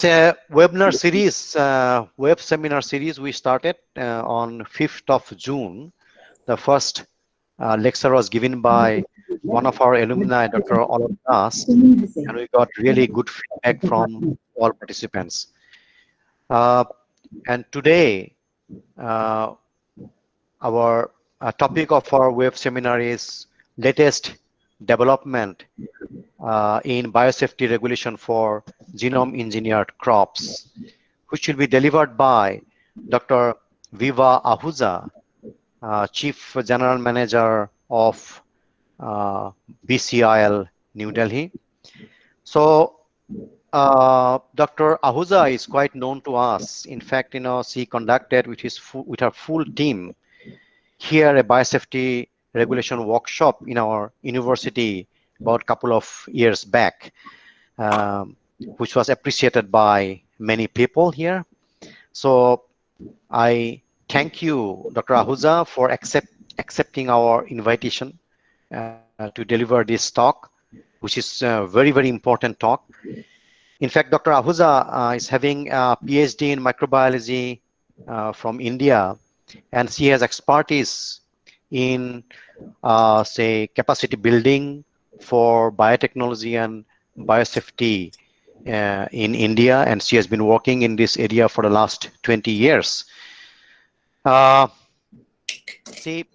A webinar series, web seminar series we started on 5th of June. The first lecture was given by one of our alumni, Dr. Olaf Das, and we got really good feedback from all participants. And today, uh, our topic of our web seminar is latest development in biosafety regulation for genome engineered crops, which will be delivered by Dr. Viva Ahuja, Chief General Manager of BCIL New Delhi. So Dr. Ahuja is quite known to us. In fact, she conducted with her full team here a biosafety regulation workshop in our university about a couple of years back, um, which was appreciated by many people here. So I thank you, Dr. Ahuja, for accepting our invitation to deliver this talk, which is a very, very important talk. In fact, Dr. Ahuja is having a PhD in microbiology from India, and she has expertise in, say, capacity building for biotechnology and biosafety in India, and she has been working in this area for the last 20 years. Uh, See,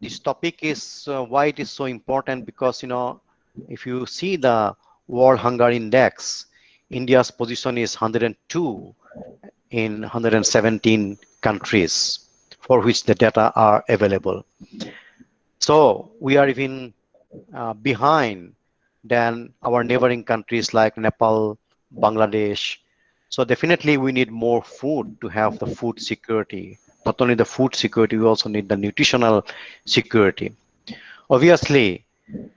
this topic is why it is so important because, if you see the World Hunger Index, India's position is 102 in 117 countries for which the data are available. So we are even behind than our neighboring countries like Nepal, Bangladesh. So definitely we need more food to have the food security. Not only the food security, we also need the nutritional security. Obviously,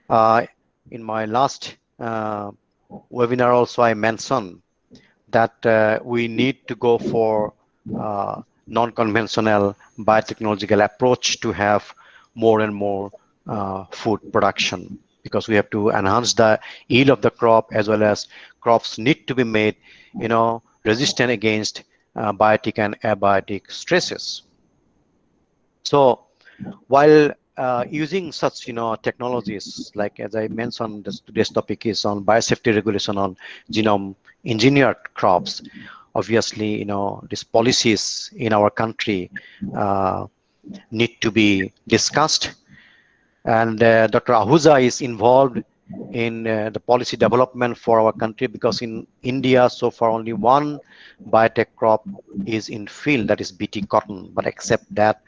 uh, in my last webinar also I mentioned that we need to go for non-conventional biotechnological approach to have more and more food production, because we have to enhance the yield of the crop, as well as crops need to be made, resistant against biotic and abiotic stresses. So while using such technologies, like as I mentioned, today's topic is on biosafety regulation on genome engineered crops. Obviously, these policies in our country uh, need to be discussed, and Dr. Ahuja is involved in the policy development for our country, because in India so far only one biotech crop is in field, that is BT cotton, but except that,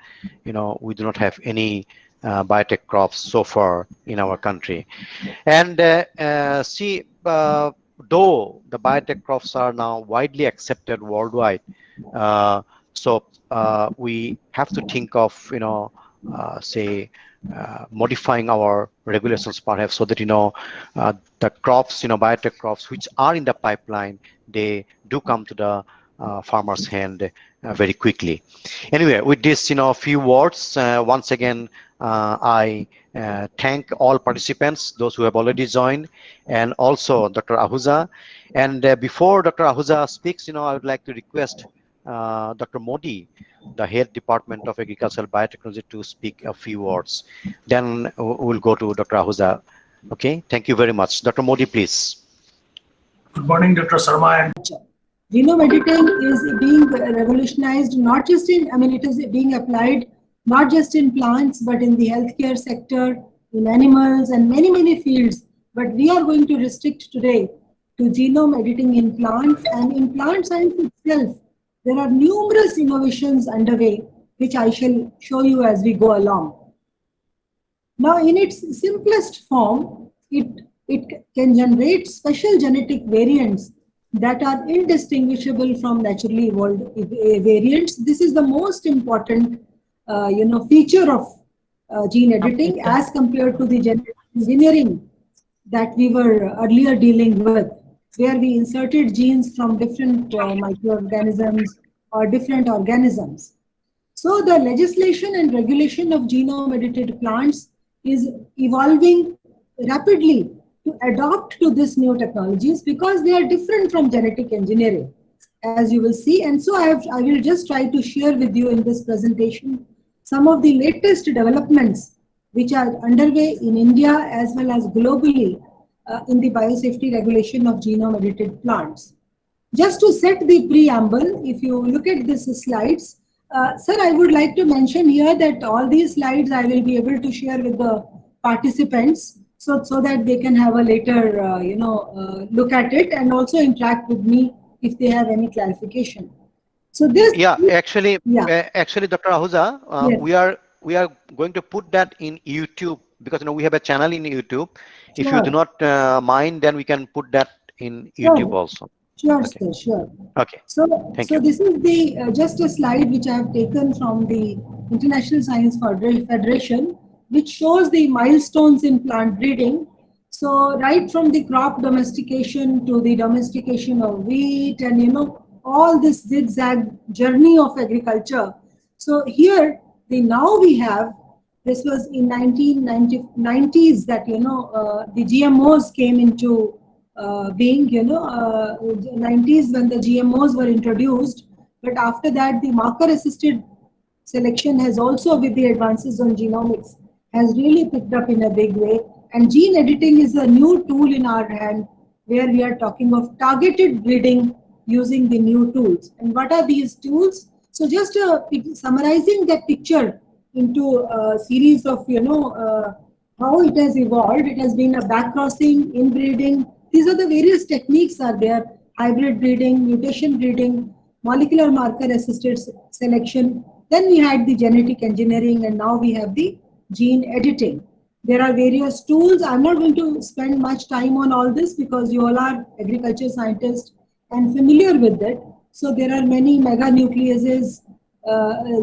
we do not have any biotech crops so far in our country. And see, though the biotech crops are now widely accepted worldwide, uh, so we have to think of, say, modifying our regulations perhaps, so that the crops, biotech crops which are in the pipeline, they do come to the farmer's hand very quickly. Anyway, with this, few words, once again, I thank all participants, those who have already joined, and also Dr. Ahuja. And before Dr. Ahuja speaks, I would like to request Dr. Modi, the head department of agricultural biotechnology, to speak a few words. Then we'll go to Dr. Ahuja. Okay, thank you very much. Dr. Modi, please. Good morning, Dr. Sharma. Genome editing is being revolutionized, not just in, it is being applied not just in plants, but in the healthcare sector, in animals, and many, many fields. But we are going to restrict today to genome editing in plants, and in plant science itself, there are numerous innovations underway, which I shall show you as we go along. Now, in its simplest form, it can generate special genetic variants that are indistinguishable from naturally evolved variants. This is the most important, feature of gene editing as compared to the genetic engineering that we were earlier dealing with, where we inserted genes from different microorganisms or different organisms. So the legislation and regulation of genome edited plants is evolving rapidly to adopt to this new technologies because they are different from genetic engineering, as you will see. And so I will just try to share with you in this presentation some of the latest developments which are underway in India as well as globally in the biosafety regulation of genome edited plants. Just to set the preamble, if you look at these slides, sir, I would like to mention here that all these slides I will be able to share with the participants so that they can have a later, look at it and also interact with me if they have any clarification. So this, actually, Dr. Ahuja, yes. we are going to put that in YouTube because we have a channel in YouTube. If you Sure. do not mind, then we can put that in YouTube also. Sure, Okay. sir, sure. Okay. So Thank you. this is the just a slide which I have taken from the International Science Federation, which shows the milestones in plant breeding. So right from the crop domestication to the domestication of wheat, and all this zigzag journey of agriculture. So here now we have, this was in 1990s that the GMOs came into being, 90s when the GMOs were introduced. But after that, the marker-assisted selection has also, with the advances on genomics, has really picked up in a big way. And gene editing is a new tool in our hand where we are talking of targeted breeding using the new tools. And what are these tools? So just summarizing that picture into a series of, how it has evolved. It has been a backcrossing, inbreeding. These are the various techniques are there: hybrid breeding, mutation breeding, molecular marker assisted selection. Then we had the genetic engineering, and now we have the gene editing. There are various tools. I'm not going to spend much time on all this because you all are agriculture scientists and familiar with it. So there are many meganucleases,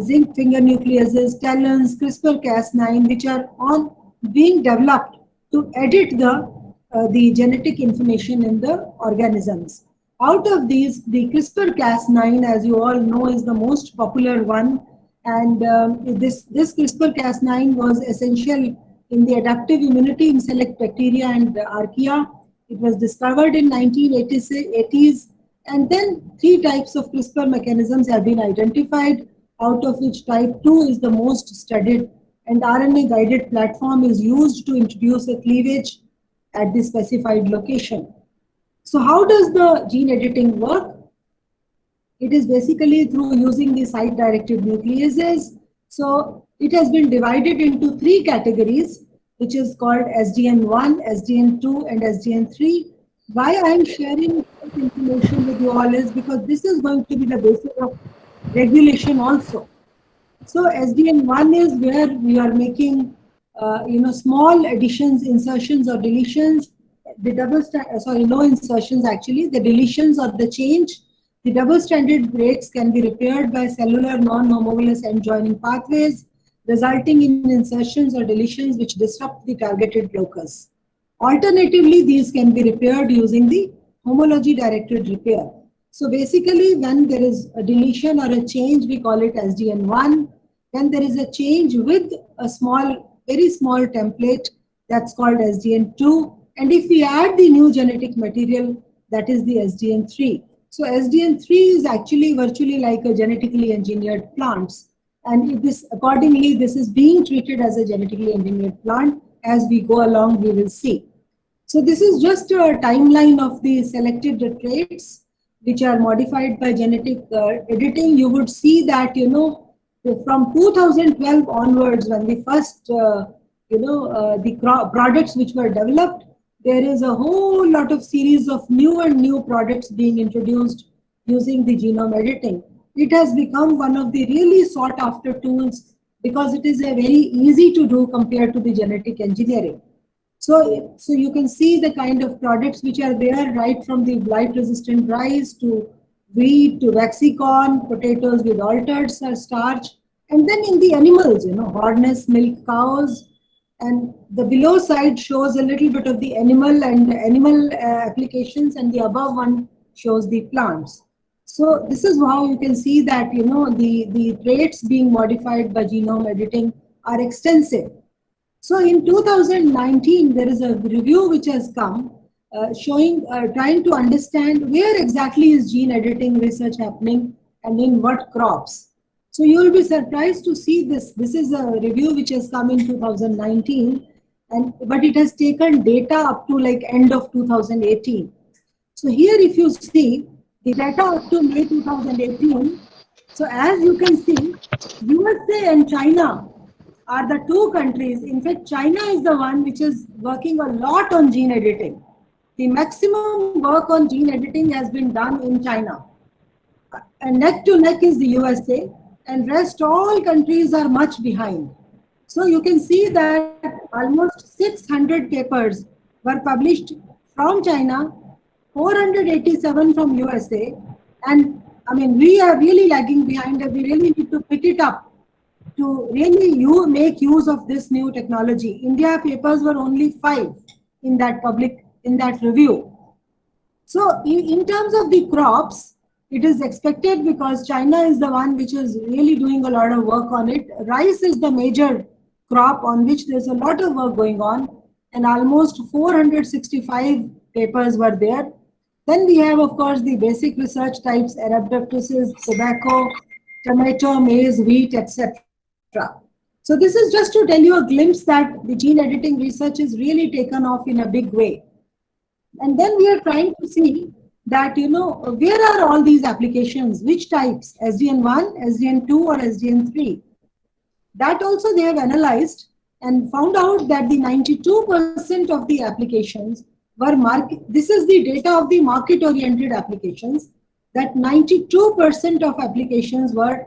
zinc finger nucleases, talons, CRISPR-Cas9, which are on being developed to edit the genetic information in the organisms. Out of these, the CRISPR-Cas9, as you all know, is the most popular one. And this CRISPR-Cas9 was essential in the adaptive immunity in select bacteria and archaea. It was discovered in 1980s. And then 3 types of CRISPR mechanisms have been identified, out of which type 2 is the most studied. And RNA-guided platform is used to introduce a cleavage at the specified location. So how does the gene editing work? It is basically through using the site-directed nucleases. So it has been divided into 3 categories, which is called SDN1, SDN2, and SDN3. Why I am sharing this information with you all is because this is going to be the basis of regulation also. So SDN1 is where we are making small additions, insertions, or deletions. The no insertions actually. The deletions or the change. The double-stranded breaks can be repaired by cellular non-homologous end joining pathways, resulting in insertions or deletions which disrupt the targeted locus. Alternatively, these can be repaired using the homology-directed repair. So basically, when there is a deletion or a change, we call it SDN1. When there is a change with a very small template, that's called SDN2. And if we add the new genetic material, that is the SDN3. So SDN3 is actually virtually like a genetically engineered plants. And accordingly, this is being treated as a genetically engineered plant. As we go along, we will see. So this is just a timeline of the selected traits which are modified by genetic editing. You would see that, from 2012 onwards, when the first, the products which were developed, there is a whole lot of series of new products being introduced using the genome editing. It has become one of the really sought after tools because it is a very easy to do compared to the genetic engineering. So you can see the kind of products which are there, right from the blight resistant rice to wheat to Vaxicorn, potatoes with altered starch, and then in the animals, harness milk cows, and the below side shows a little bit of the animal applications, and the above one shows the plants. So this is how you can see that the traits being modified by genome editing are extensive. So in 2019, there is a review which has come trying to understand where exactly is gene editing research happening and in what crops. So you will be surprised to see this. This is a review which has come in 2019, but it has taken data up to like end of 2018. So here, if you see the data up to May 2018, so as you can see, USA and China are the two countries. In fact, China is the one which is working a lot on gene editing. The maximum work on gene editing has been done in China. And neck to neck is the USA, and rest all countries are much behind. So you can see that almost 600 papers were published from China, 487 from USA, and I mean, we are really lagging behind, and we really need to pick it up to really make use of this new technology. India papers were only 5 in that review. So in terms of the crops, it is expected because China is the one which is really doing a lot of work on it. Rice is the major crop on which there's a lot of work going on, and almost 465 papers were there. Then we have, of course, the basic research types, Arabidopsis, tobacco, tomato, maize, wheat, etc. So this is just to tell you a glimpse that the gene editing research is really taken off in a big way. And then we are trying to see that, where are all these applications, which types, SDN1, SDN2 or SDN3. That also they have analyzed and found out that the 92% of the applications were this is the data of the market-oriented applications, that 92% of applications were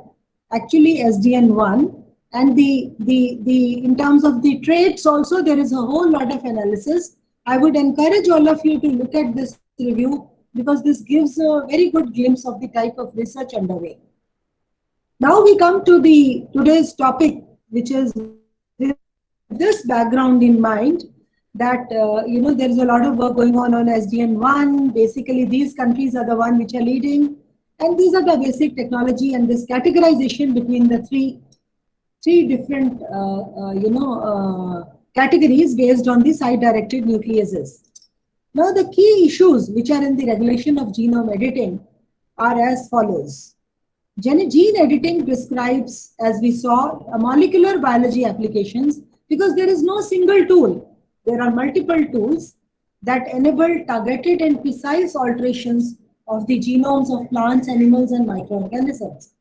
actually SDN1. And in terms of the traits also, there is a whole lot of analysis. I would encourage all of you to look at this review because this gives a very good glimpse of the type of research underway. Now we come to today's topic, which is this background in mind that, there is a lot of work going on SDN1. Basically, these countries are the one which are leading. And these are the basic technology and this categorization between the three different, categories based on the site-directed nucleases. Now, the key issues which are in the regulation of genome editing are as follows. Gene editing prescribes, as we saw, molecular biology applications because there is no single tool. There are multiple tools that enable targeted and precise alterations of the genomes of plants, animals, and microorganisms.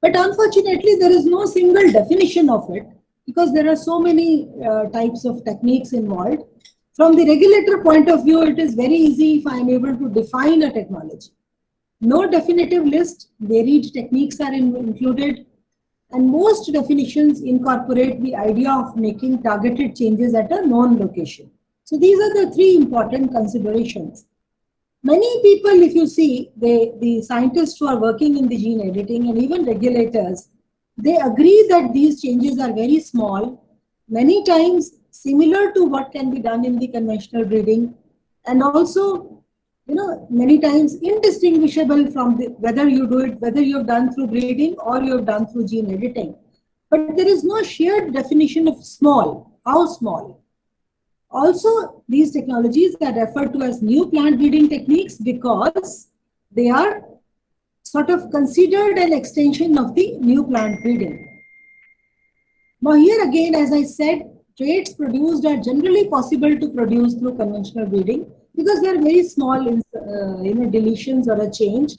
But unfortunately, there is no single definition of it because there are so many types of techniques involved. From the regulator point of view, it is very easy if I am able to define a technology. No definitive list, varied techniques are included, and most definitions incorporate the idea of making targeted changes at a known location. So these are the three important considerations. Many people, if you see, the scientists who are working in the gene editing and even regulators, they agree that these changes are very small, many times similar to what can be done in the conventional breeding, and also, many times indistinguishable from whether you've done through breeding or you've done through gene editing. But there is no shared definition of small, how small. Also, these technologies are referred to as new plant breeding techniques because they are sort of considered an extension of the new plant breeding. Now here again, as I said, traits produced are generally possible to produce through conventional breeding because they are very small, deletions or a change.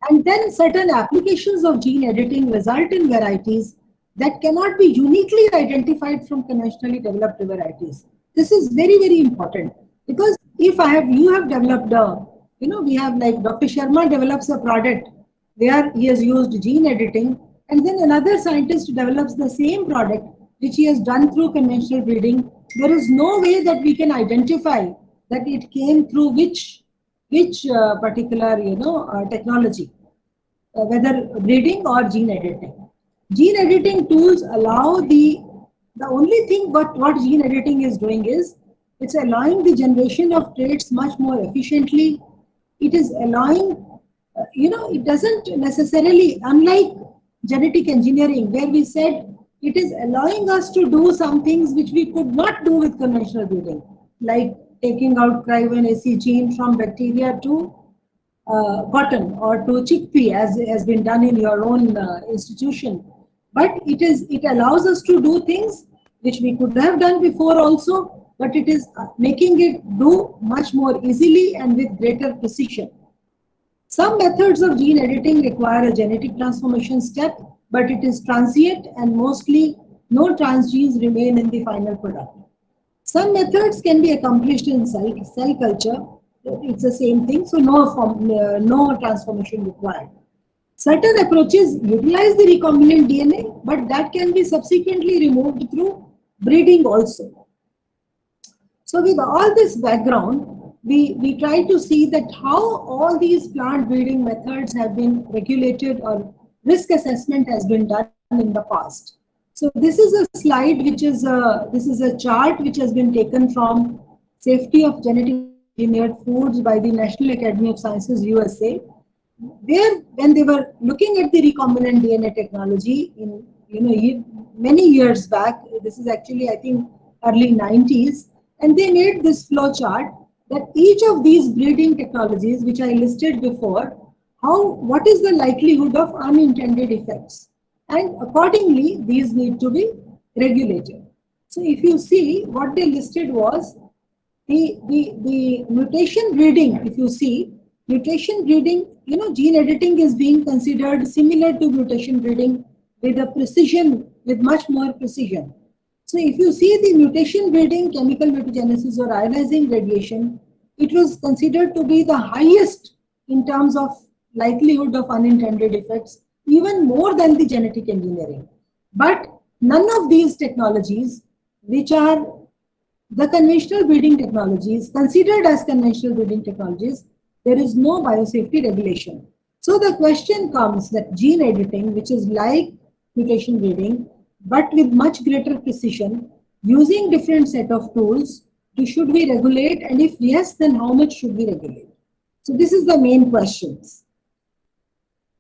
And then certain applications of gene editing result in varieties that cannot be uniquely identified from conventionally developed varieties. This is very, very important because if you have developed we have like Dr. Sharma develops a product where he has used gene editing, and then another scientist develops the same product which he has done through conventional breeding. There is no way that we can identify that it came through which particular technology, whether breeding or gene editing. Gene editing tools allow the only thing what gene editing is doing is it's allowing the generation of traits much more efficiently. It is allowing, it doesn't necessarily, unlike genetic engineering, where we said it is allowing us to do some things which we could not do with conventional breeding, like taking out CRY1AC gene from bacteria to cotton or to chickpea, as has been done in your own institution. But it allows us to do things which we could have done before also, but it is making it do much more easily and with greater precision. Some methods of gene editing require a genetic transformation step, but it is transient and mostly no transgenes remain in the final product. Some methods can be accomplished in cell culture. It's the same thing, so no transformation required. Certain approaches utilize the recombinant DNA, but that can be subsequently removed through breeding also. So with all this background, we try to see that how all these plant breeding methods have been regulated or risk assessment has been done in the past. So this is a slide which is this is a chart which has been taken from Safety of Genetically Engineered Foods by the National Academy of Sciences, USA, where when they were looking at the recombinant DNA technology in many years back, this is actually I think early 90s, and they made this flow chart that each of these breeding technologies which I listed before, what is the likelihood of unintended effects, and accordingly these need to be regulated. So if you see what they listed was the mutation breeding. If you see mutation breeding, gene editing is being considered similar to mutation breeding with much more precision. So if you see the mutation breeding, chemical mutagenesis or ionizing radiation, it was considered to be the highest in terms of likelihood of unintended effects, even more than the genetic engineering. But none of these technologies, which are the conventional breeding technologies, considered as conventional breeding technologies, there is no biosafety regulation. So the question comes that gene editing, which is like mutation breeding, but with much greater precision, using different set of tools, should we regulate? And if yes, then how much should we regulate? So this is the main questions.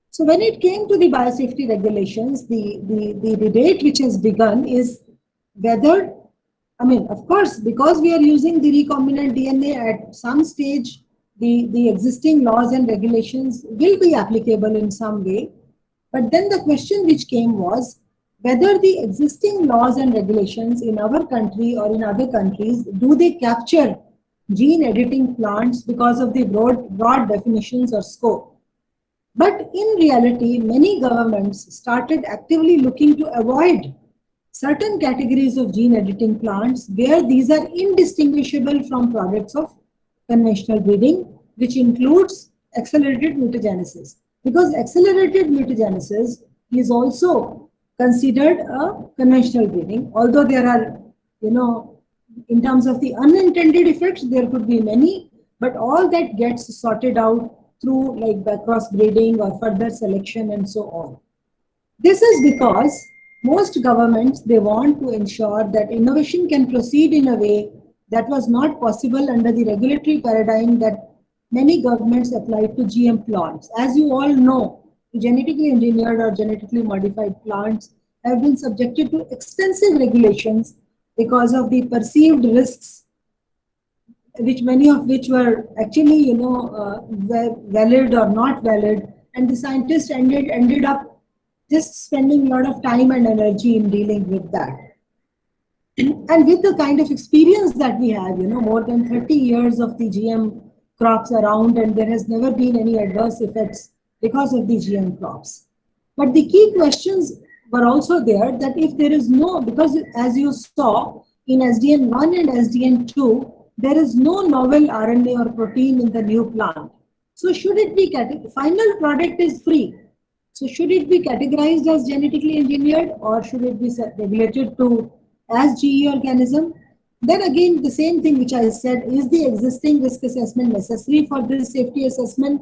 So when it came to the biosafety regulations, the debate which has begun is whether, of course, because we are using the recombinant DNA at some stage, the existing laws and regulations will be applicable in some way. But then the question which came was whether the existing laws and regulations in our country or in other countries, do they capture gene editing plants because of the broad definitions or scope. But in reality, many governments started actively looking to avoid certain categories of gene editing plants where these are indistinguishable from products of conventional breeding, which includes accelerated mutagenesis. Because accelerated mutagenesis is also considered a conventional breeding, although there are, in terms of the unintended effects, there could be many, but all that gets sorted out through like the crossbreeding or further selection and so on. This is because most governments, they want to ensure that innovation can proceed in a way that was not possible under the regulatory paradigm that many governments applied to GM plants. As you all know, genetically engineered or genetically modified plants have been subjected to extensive regulations because of the perceived risks, which many of which were actually, valid or not valid, and the scientists ended up just spending a lot of time and energy in dealing with that. And with the kind of experience that we have, more than 30 years of the GM crops around, and there has never been any adverse effects because of the GM crops. But the key questions were also there that if there is no, because as you saw in SDN1 and SDN2, there is no novel RNA or protein in the new plant. So should it be, final product is free. So should it be categorized as genetically engineered or should it be regulated to as GE organism? Then again, the same thing which I said, is the existing risk assessment necessary for this safety assessment,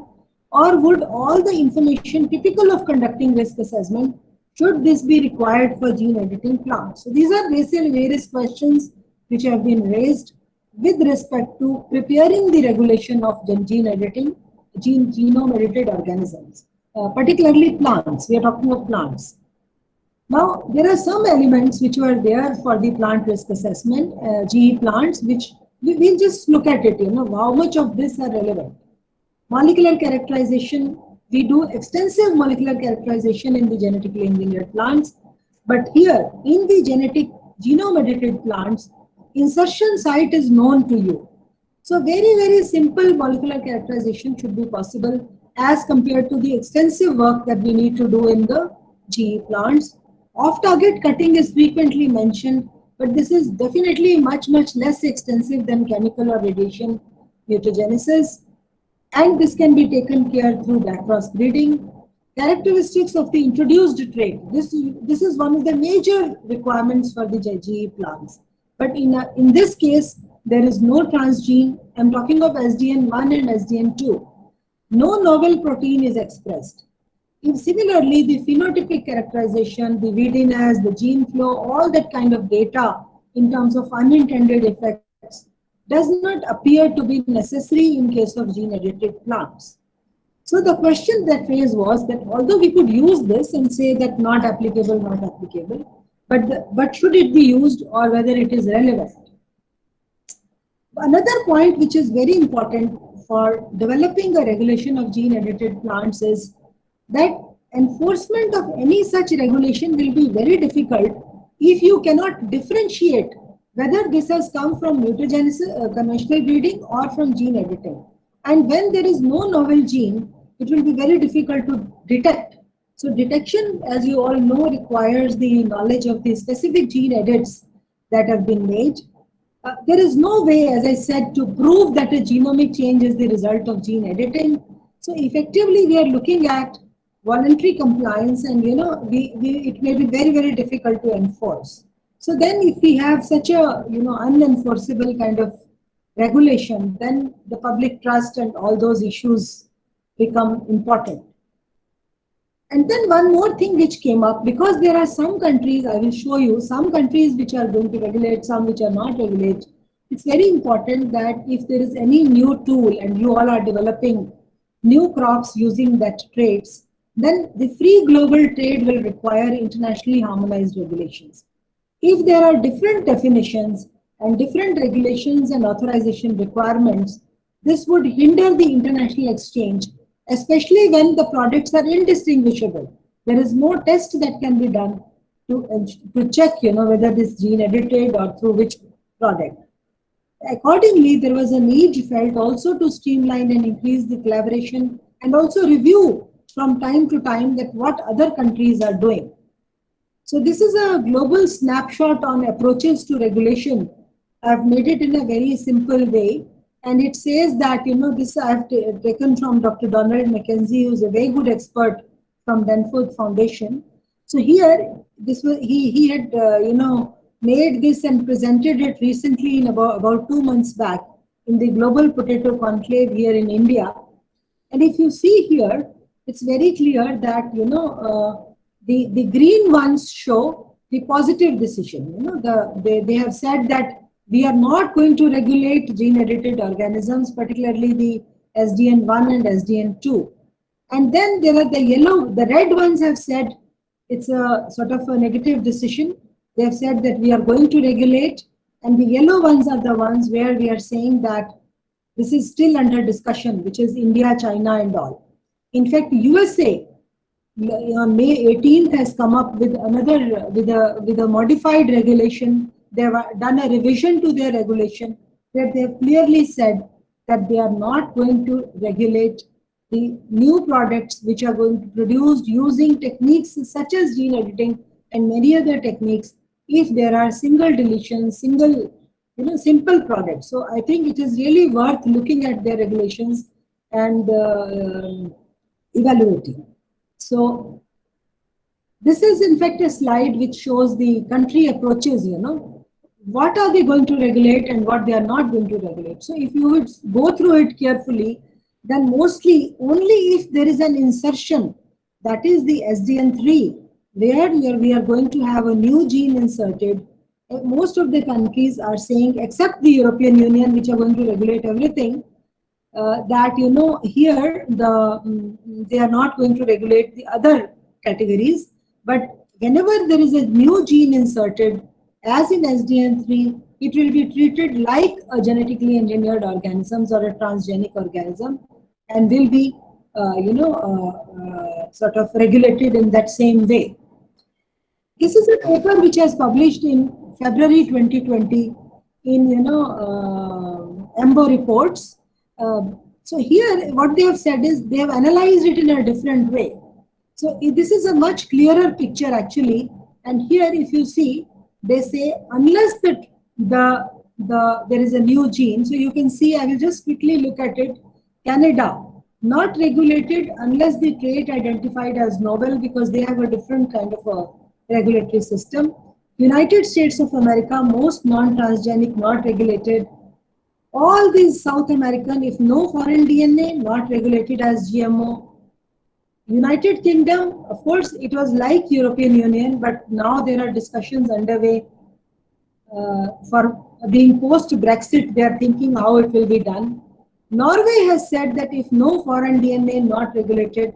or would all the information typical of conducting risk assessment, should this be required for gene editing plants? So these are basically various questions which have been raised with respect to preparing the regulation of gene editing, genome edited organisms, particularly plants. We are talking of plants. Now, there are some elements which were there for the plant risk assessment, GE plants, which we'll just look at it, how much of this are relevant. Molecular characterization, we do extensive molecular characterization in the genetically engineered plants, but here in the genetic genome edited plants, insertion site is known to you. So very, very simple molecular characterization should be possible as compared to the extensive work that we need to do in the GE plants. Off-target cutting is frequently mentioned, but this is definitely much, much less extensive than chemical or radiation mutagenesis. And this can be taken care through backcross breeding. Characteristics of the introduced trait. This is one of the major requirements for the GE plants. But in this case, there is no transgene. I'm talking of SDN1 and SDN2. No novel protein is expressed. If similarly, the phenotypic characterization, the VDNAs, the gene flow, all that kind of data in terms of unintended effects does not appear to be necessary in case of gene-edited plants. So the question that raised was that although we could use this and say that not applicable, but should it be used or whether it is relevant? Another point which is very important for developing a regulation of gene-edited plants is that enforcement of any such regulation will be very difficult if you cannot differentiate whether this has come from mutagenesis, conventional breeding, or from gene editing. And when there is no novel gene, it will be very difficult to detect. So detection, as you all know, requires the knowledge of the specific gene edits that have been made. There is no way, as I said, to prove that a genomic change is the result of gene editing. So effectively, we are looking at voluntary compliance, and it may be very, very difficult to enforce. So then if we have such a unenforceable kind of regulation, then the public trust and all those issues become important. And then one more thing which came up, because there are some countries, I will show you, some countries which are going to regulate, some which are not regulate. It's very important that if there is any new tool and you all are developing new crops using that traits, then the free global trade will require internationally harmonized regulations. If there are different definitions and different regulations and authorization requirements, this would hinder the international exchange, especially when the products are indistinguishable. There is no test that can be done to check whether this gene edited or through which product. Accordingly, there was a need felt also to streamline and increase the collaboration and also review from time to time that what other countries are doing. So this is a global snapshot on approaches to regulation. I've made it in a very simple way. And it says that, this I've taken from Dr. Donald McKenzie, who's a very good expert from Danforth Foundation. So here, he had, made this and presented it recently in about 2 months back in the Global Potato Conclave here in India. And if you see here, it's very clear that, the green ones show the positive decision. They have said that we are not going to regulate gene-edited organisms, particularly the SDN1 and SDN2. And then there are the red ones have said it's a sort of a negative decision. They have said that we are going to regulate, and the yellow ones are the ones where we are saying that this is still under discussion, which is India, China, and all. In fact, USA on May 18th has come up with with a modified regulation. They have done a revision to their regulation where they have clearly said that they are not going to regulate the new products which are going to be produced using techniques such as gene editing and many other techniques if there are single deletions, simple products. So I think it is really worth looking at their regulations and evaluating. So this is in fact a slide which shows the country approaches, what are they going to regulate and what they are not going to regulate. So if you would go through it carefully, then mostly only if there is an insertion, that is the SDN3, where we are going to have a new gene inserted, most of the countries are saying, except the European Union, which are going to regulate everything, that here they are not going to regulate the other categories. But whenever there is a new gene inserted, as in SDN3, it will be treated like a genetically engineered organisms or a transgenic organism, and will be, sort of regulated in that same way. This is a paper which was published in February 2020 in EMBO reports. So here, what they have said is they have analyzed it in a different way. So this is a much clearer picture actually. And here, if you see, they say unless there is a new gene. So you can see, I will just quickly look at it. Canada, not regulated unless the trait identified as novel, because they have a different kind of a regulatory system. United States of America, most non-transgenic, not regulated. All these South American, if no foreign DNA, not regulated as GMO. United Kingdom, of course, it was like European Union, but now there are discussions underway for being post-Brexit. They are thinking how it will be done. Norway has said that if no foreign DNA, not regulated.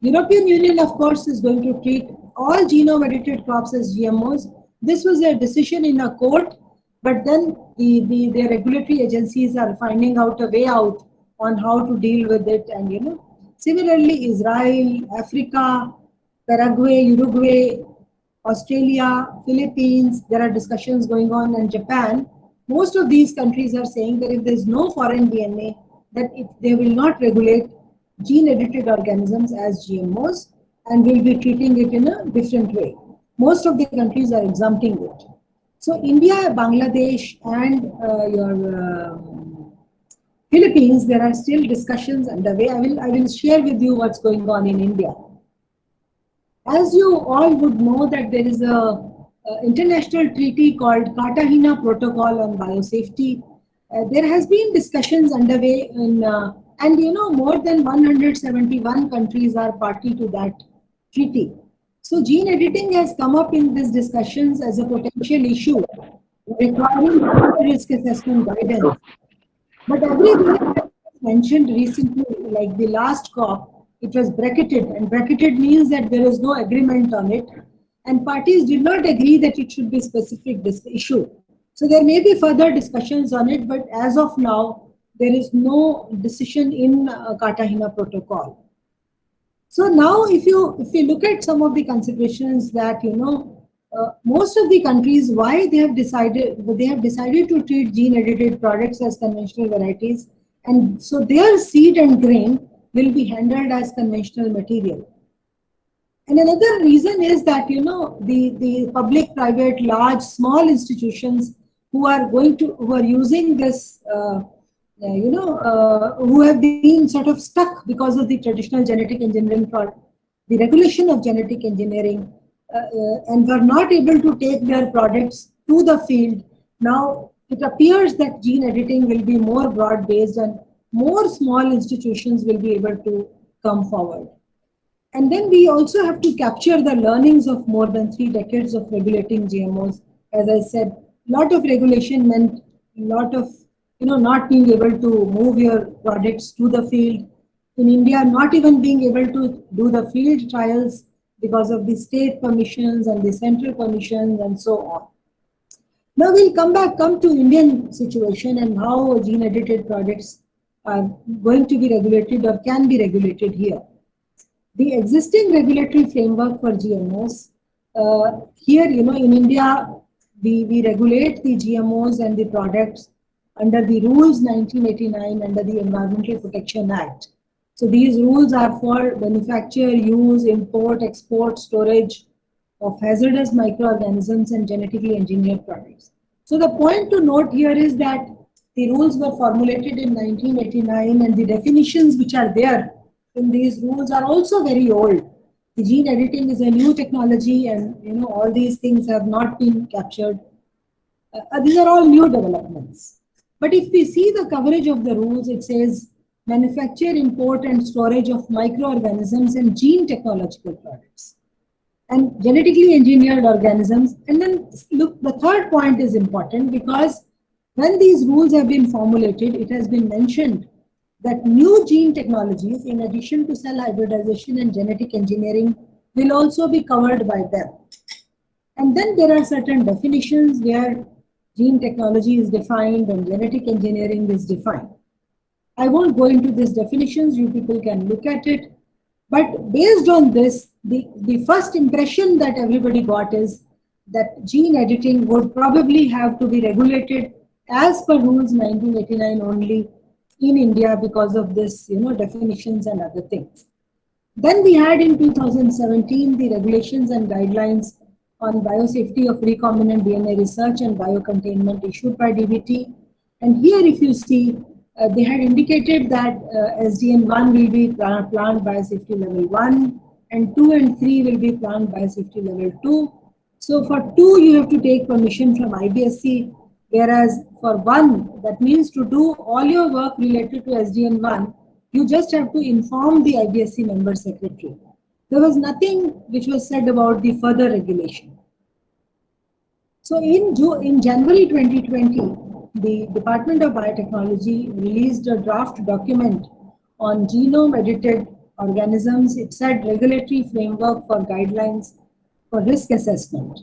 European Union, of course, is going to treat all genome-edited crops as GMOs. This was a decision in a court, but then the regulatory agencies are finding out a way out on how to deal with it. And similarly, Israel, Africa, Paraguay, Uruguay, Australia, Philippines, there are discussions going on, and Japan. Most of these countries are saying that if there is no foreign DNA, that they will not regulate gene-edited organisms as GMOs and will be treating it in a different way. Most of the countries are exempting it. So India, Bangladesh, and Philippines, there are still discussions underway. I will share with you what's going on in India. As you all would know that there is a international treaty called Cartagena Protocol on Biosafety. There has been discussions underway in, and more than 171 countries are party to that treaty. So gene editing has come up in these discussions as a potential issue requiring risk assessment guidance. But everything mentioned recently, like the last COP, it was bracketed, and bracketed means that there is no agreement on it, and parties did not agree that it should be specific this issue. So there may be further discussions on it, but as of now, there is no decision in Cartagena Protocol. So now, if you look at some of the considerations that most of the countries, why they have decided to treat gene-edited products as conventional varieties, and so their seed and grain will be handled as conventional material. And another reason is that the public, private, large, small institutions who are using this, who have been sort of stuck because of the traditional genetic engineering product, the regulation of genetic engineering, and were not able to take their products to the field. Now it appears that gene editing will be more broad-based, and more small institutions will be able to come forward. And then we also have to capture the learnings of more than 3 decades of regulating GMOs. As I said, a lot of regulation meant a lot of not being able to move your products to the field. In India, not even being able to do the field trials because of the state permissions and the central permissions and so on. Now we'll come to Indian situation and how gene-edited products are going to be regulated or can be regulated here. The existing regulatory framework for GMOs, here, in India, we regulate the GMOs and the products under the rules 1989 under the Environmental Protection Act. So these rules are for manufacture, use, import, export, storage of hazardous microorganisms and genetically engineered products. So the point to note here is that the rules were formulated in 1989, and the definitions which are there in these rules are also very old. The gene editing is a new technology, and all these things have not been captured. These are all new developments. But if we see the coverage of the rules, it says manufacture, import, and storage of microorganisms and gene technological products and genetically engineered organisms. And then look, the third point is important, because when these rules have been formulated, it has been mentioned that new gene technologies, in addition to cell hybridization and genetic engineering, will also be covered by them. And then there are certain definitions where gene technology is defined and genetic engineering is defined. I won't go into these definitions, you people can look at it. But based on this, the first impression that everybody got is that gene editing would probably have to be regulated as per rules 1989 only in India because of this, definitions and other things. Then we had in 2017 the regulations and guidelines on biosafety of recombinant DNA research and biocontainment issued by DBT. And here, if you see, they had indicated that SDN1 will be plant biosafety level 1, and 2 and 3 will be plant biosafety level 2. So for 2, you have to take permission from IBSC, whereas for 1, that means to do all your work related to SDN1, you just have to inform the IBSC member secretary. There was nothing which was said about the further regulation. So in January 2020, the Department of Biotechnology released a draft document on genome-edited organisms. It said regulatory framework for guidelines for risk assessment.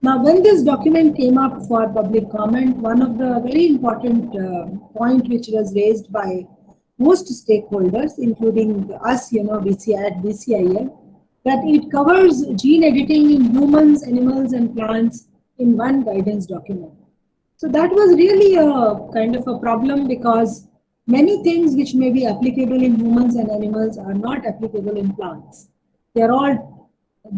Now, when this document came up for public comment, one of the very important point which was raised by most stakeholders, including us, BCIL, that it covers gene editing in humans, animals, and plants in one guidance document. So that was really a kind of a problem because many things which may be applicable in humans and animals are not applicable in plants. They are all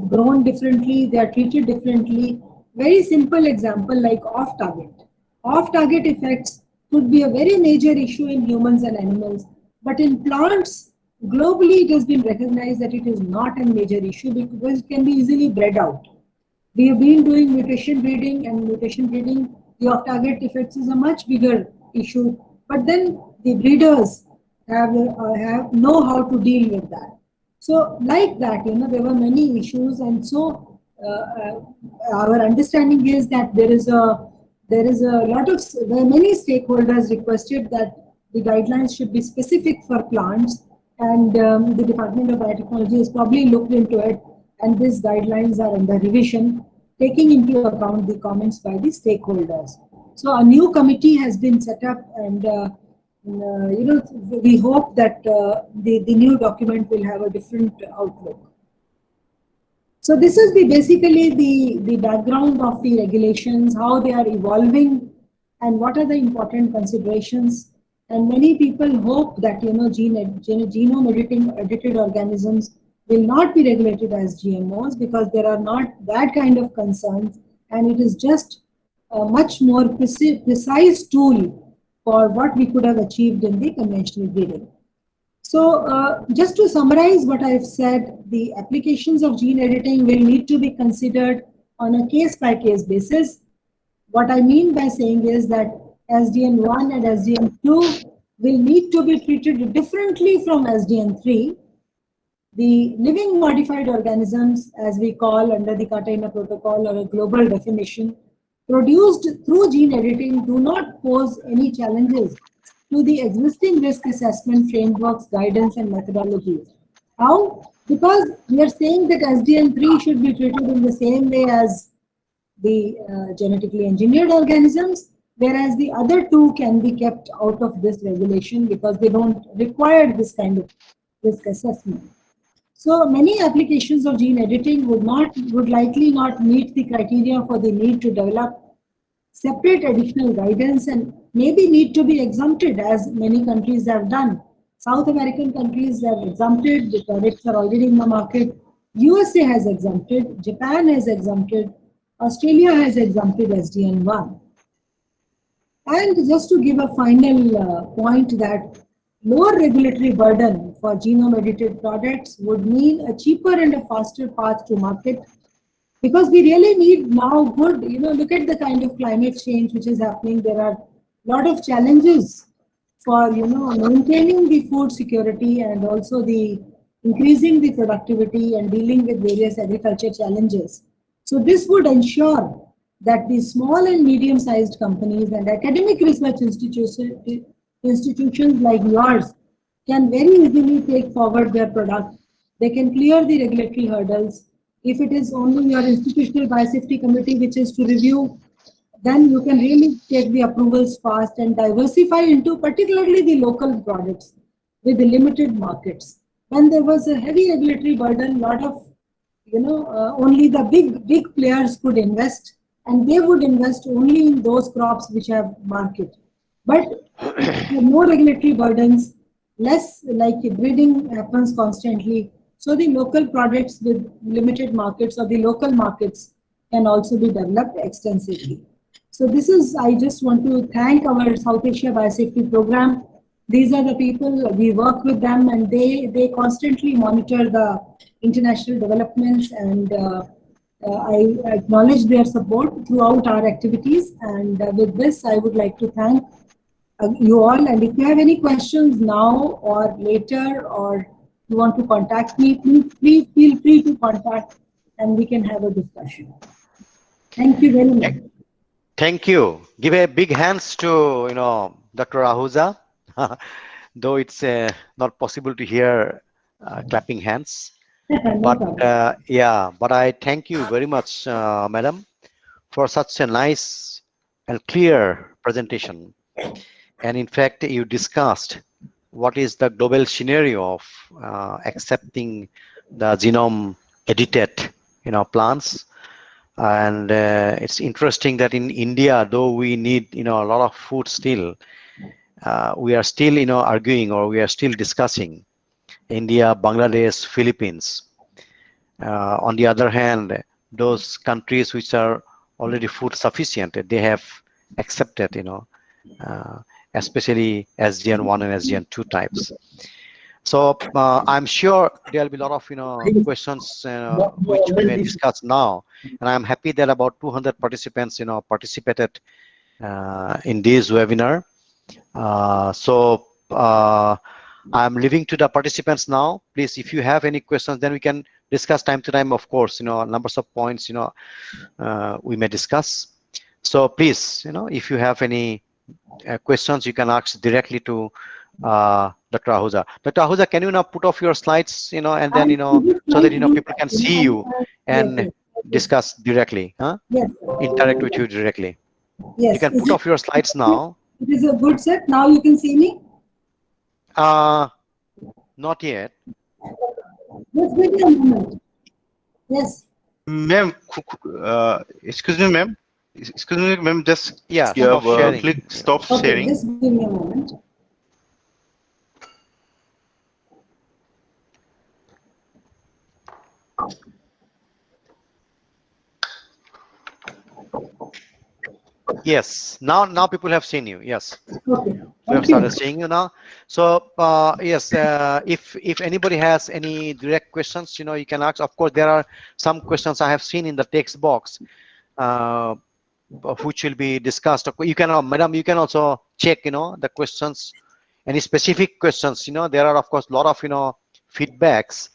grown differently, they are treated differently. Very simple example like off-target. Off-target effects could be a very major issue in humans and animals, but in plants, globally it has been recognized that it is not a major issue because it can be easily bred out. We have been doing mutation breeding, and mutation breeding, the off-target effects is a much bigger issue, but then the breeders know how to deal with that. So like that, there were many issues, and so our understanding is that there is a lot of many stakeholders requested that the guidelines should be specific for plants, and the Department of Biotechnology has probably looked into it, and these guidelines are under revision, taking into account the comments by the stakeholders. So a new committee has been set up, and we hope that the new document will have a different outlook. So this is basically the background of the regulations, how they are evolving, and what are the important considerations. And many people hope that genome edited organisms will not be regulated as GMOs because there are not that kind of concerns, and it is just a much more precise tool for what we could have achieved in the conventional breeding. So just to summarize what I've said, the applications of gene editing will need to be considered on a case-by-case basis. What I mean by saying is that SDN1 and SDN2 will need to be treated differently from SDN3. The living modified organisms, as we call under the Cartagena Protocol or a global definition, produced through gene editing do not pose any challenges to the existing risk assessment frameworks, guidance, and methodologies. How? Because we are saying that SDN3 should be treated in the same way as the genetically engineered organisms, whereas the other two can be kept out of this regulation because they don't require this kind of risk assessment. So many applications of gene editing would likely not meet the criteria for the need to develop separate additional guidance and maybe need to be exempted, as many countries have done. South American countries have exempted, the products are already in the market. USA has exempted, Japan has exempted, Australia has exempted SDN1. And just to give a final point that lower regulatory burden for genome edited products would mean a cheaper and a faster path to market, because we really need now good, look at the kind of climate change which is happening. There are a lot of challenges for, maintaining the food security and also the increasing the productivity and dealing with various agriculture challenges. So this would ensure that the small and medium-sized companies and academic research institutions like yours can very easily take forward their product. They can clear the regulatory hurdles If it is only your institutional biosafety committee which is to review, then you can really take the approvals fast and diversify into particularly the local products with the limited markets. When there was a heavy regulatory burden, lot of, only the big players could invest, and they would invest only in those crops which have market. But more regulatory burdens, less like breeding happens constantly. So the local products with limited markets or the local markets can also be developed extensively. So this is, I just want to thank our South Asia Biosafety Program. These are the people, we work with them, and they constantly monitor the international developments, and I acknowledge their support throughout our activities. And with this, I would like to thank you all. And if you have any questions now or later, or you want to contact me, please feel free to contact, and we can have a discussion. Thank you very much. Thank you. Give a big hands to Dr. Ahuja, though it's not possible to hear clapping hands. But but I thank you very much, madam, for such a nice and clear presentation. And in fact, you discussed what is the global scenario of accepting the genome edited plants. And it's interesting that in India, though we need a lot of food still, we are still arguing, or we are still discussing India, Bangladesh, Philippines. On the other hand, those countries which are already food sufficient, they have accepted especially SGN1 and SGN2 types. So I'm sure there'll be a lot of questions which we may discuss now, and I'm happy that about 200 participants participated in this webinar. So I'm leaving to the participants now. Please, if you have any questions, then we can discuss time to time. Of course, numbers of points we may discuss. So please, if you have any questions, you can ask directly to Dr. Ahuja. Dr. Ahuja, can you now put off your slides, and then, so that, people can see you and discuss directly, interact with you directly. Yes. You can put off your slides now. It is a good set. Now you can see me? Not yet. Just give me a moment. Yes. Ma'am, excuse me, ma'am. Excuse me, ma'am, just stop sharing. Click stop Okay, sharing. just give me a moment. Yes, now people have seen you. Yes, Okay. we have started seeing you now. So yes, if anybody has any direct questions, you can ask. Of course, there are some questions I have seen in the text box, which will be discussed. You can, madam, you can also check, the questions, any specific questions. There are of course a lot of feedbacks,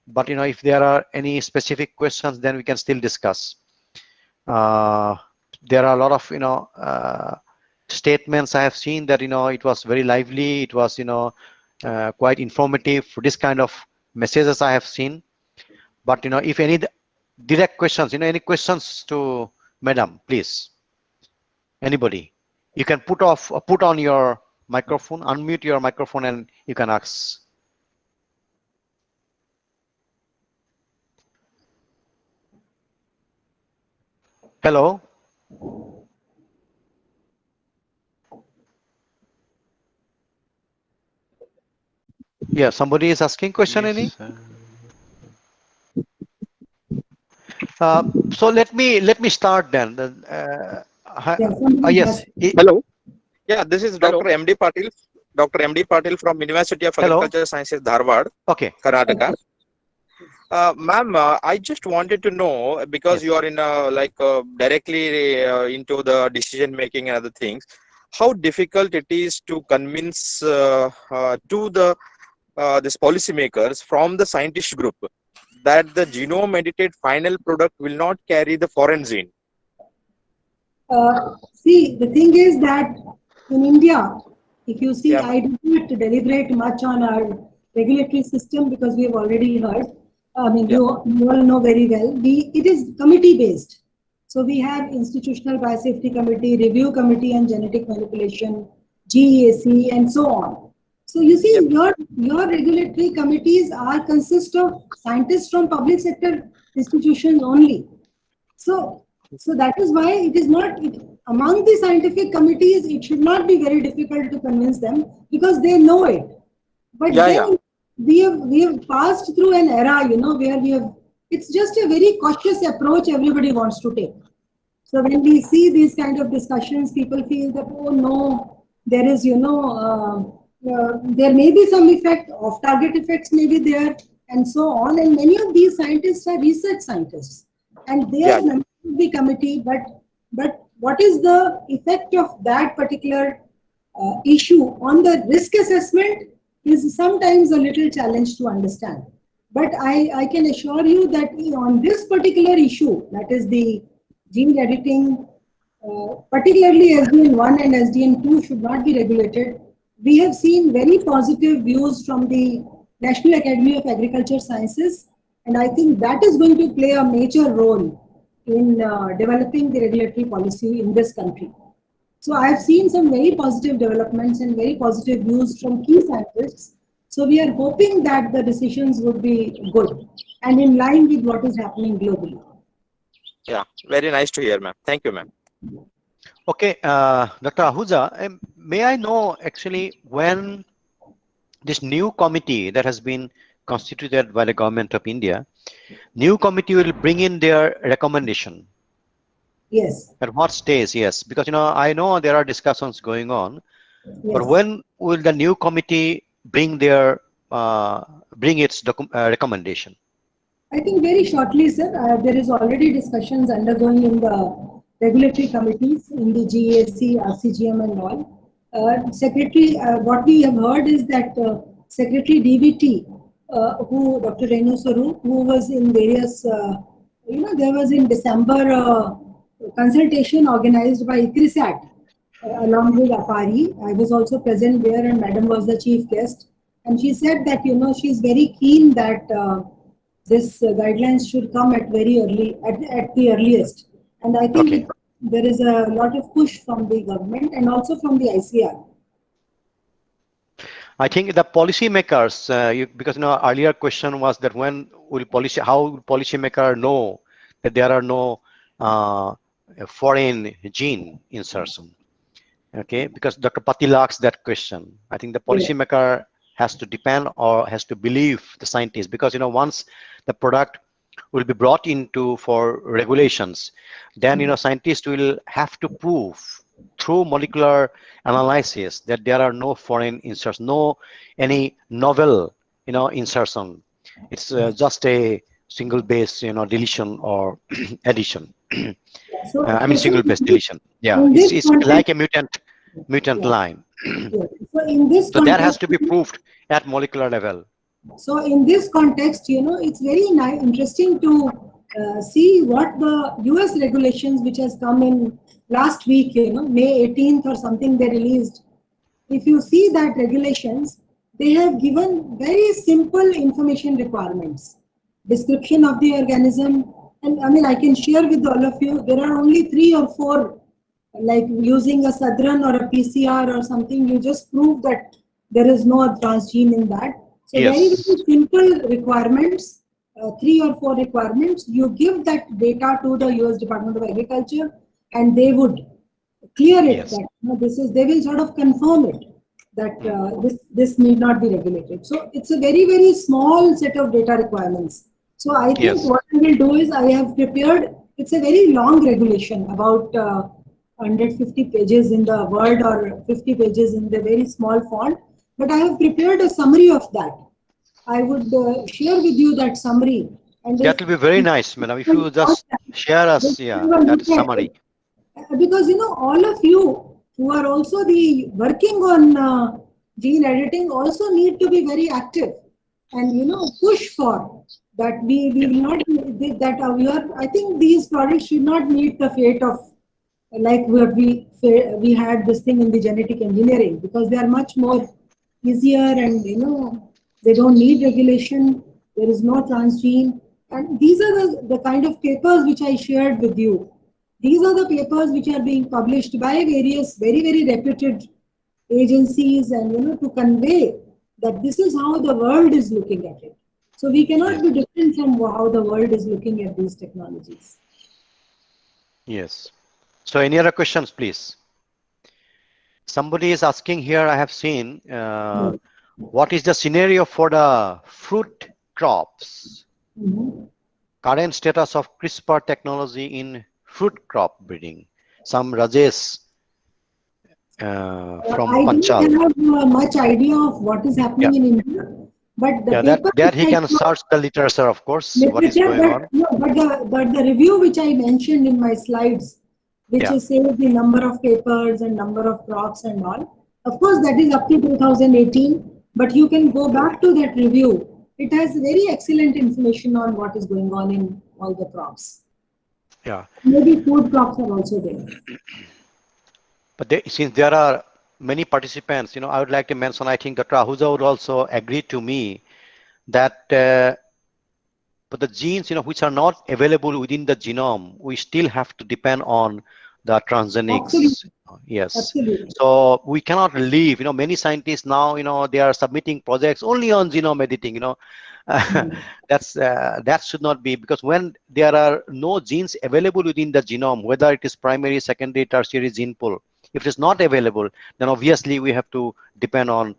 but if there are any specific questions, then we can still discuss. There are a lot of statements I have seen that it was very lively, it was quite informative. This kind of messages I have seen. But if any direct questions, any questions to madam, please, anybody, you can put on your microphone, unmute your microphone, and you can ask. Hello. Yeah, somebody is asking question. Yes, So let me start then. Yes. Hello. Yeah, this is Dr. M.D. Patil. Dr. M.D. Patil from University of Agriculture Sciences, Dharwad, Okay. Karnataka. Ma'am, I just wanted to know, because you are in directly into the decision making and other things, how difficult it is to convince to the this policymakers from the scientist group that the genome edited final product will not carry the foreign gene. See, the thing is that in India, if you see, I did not deliberate much on our regulatory system, because we have already heard. I mean, Yeah. you all know very well. It is committee based. So we have Institutional Biosafety Committee, Review Committee on Genetic Manipulation, GEAC, and so on. So you see, Yep. your regulatory committees consist of scientists from public sector institutions only. So that is why it is not among the scientific committees. It should not be very difficult to convince them because they know it. But Yeah, yeah. then we have passed through an era, where it's just a very cautious approach everybody wants to take. So when we see these kind of discussions, people feel that, oh no, there is, there may be some effect, off-target effects may be there, and so on. And many of these scientists are research scientists, and they Yeah, are members of the committee. But what is the effect of that particular issue on the risk assessment is sometimes a little challenge to understand. But I can assure you that on this particular issue, that is the gene editing, particularly SDN1 and SDN2 should not be regulated. We have seen very positive views from the National Academy of Agriculture Sciences, and I think that is going to play a major role in developing the regulatory policy in this country. So I have seen some very positive developments and very positive views from key scientists. So we are hoping that the decisions would be good and in line with what is happening globally. yeah. Very nice to hear, ma'am. Thank you, ma'am. Okay, Dr. Ahuja, may I know actually when this new committee that has been constituted by the government of India, new committee will bring in their recommendation? Yes. At what stage? Yes, because I know there are discussions going on, but Yes. when will the new committee bring their bring its recommendation? I think very shortly, sir. There is already discussions undergoing in the regulatory committees in the GAC, RCGM, and all. Secretary, what we have heard is that Secretary DVT, who Dr. Renu Swarup, who was in various, there was in December consultation organized by ICRISAT along with APARI. I was also present there, and Madam was the chief guest. And she said that she's very keen that this guidelines should come at very early, at the earliest. And I think Okay. there is a lot of push from the government and also from the ICR. I think the policymakers, because earlier question was that how will policymaker know that there are no foreign gene insertion? Okay, because Dr. Patil asked that question. I think the policymaker has to depend or has to believe the scientist, because once the product will be brought into for regulations, then scientists will have to prove through molecular analysis that there are no foreign inserts, no any novel insertion. It's just a single base deletion or addition. I mean single base deletion. Yeah, it's like a mutant line. So in this So that has to be proved at molecular level. So in this context, it's very interesting to see what the US regulations, which has come in last week, May 18th or something they released. If you see that regulations, they have given very simple information requirements. Description of the organism, and I mean, I can share with all of you, there are only 3 or 4, like using a Sadran or a PCR or something, you just prove that there is no transgene in that. So Yes. very, very simple requirements, 3 or 4 requirements. You give that data to the US Department of Agriculture, and they would clear it. Yes. That they will sort of confirm it that this need not be regulated. So it's a very, very small set of data requirements. So I think Yes. what I will do is I have prepared. It's a very long regulation, about 150 pages in the Word or 50 pages in the very small font. But I have prepared a summary of that. I would share with you that summary. And that will be very nice, madam. If you just share us, that summary. Because all of you who are also working on gene editing also need to be very active and push for that. We will not that I think these products should not meet the fate of like we had this thing in the genetic engineering, because they are much more easier and they don't need regulation. There is no transgene. And these are the kind of papers which I shared with you. These are the papers which are being published by various very, very reputed agencies, and to convey that this is how the world is looking at it. So we cannot be different from how the world is looking at these technologies. Yes. So any other questions, please? Somebody is asking here, I have seen, what is the scenario for the fruit crops? Current status of CRISPR technology in fruit crop breeding. Some Rajesh from I Panchal. don't have much idea of what is happening in India, but the paper that he which I can saw- search the literature, of course, what is literature, going on. no, but the review which I mentioned in my slides, which is saying the number of papers and number of crops and all, of course that is up to 2018, but you can go back to that review. It has very excellent information on what is going on in all the crops. Yeah. Maybe food crops are also there. But since there are many participants, I would like to mention, I think Dr. Ahuja would also agree to me that but the genes, which are not available within the genome, we still have to depend on the transgenics. Absolutely. Yes. Absolutely. So we cannot leave, many scientists now, they are submitting projects only on genome editing, that should not be, because when there are no genes available within the genome, whether it is primary, secondary, tertiary gene pool, if it is not available, then obviously we have to depend on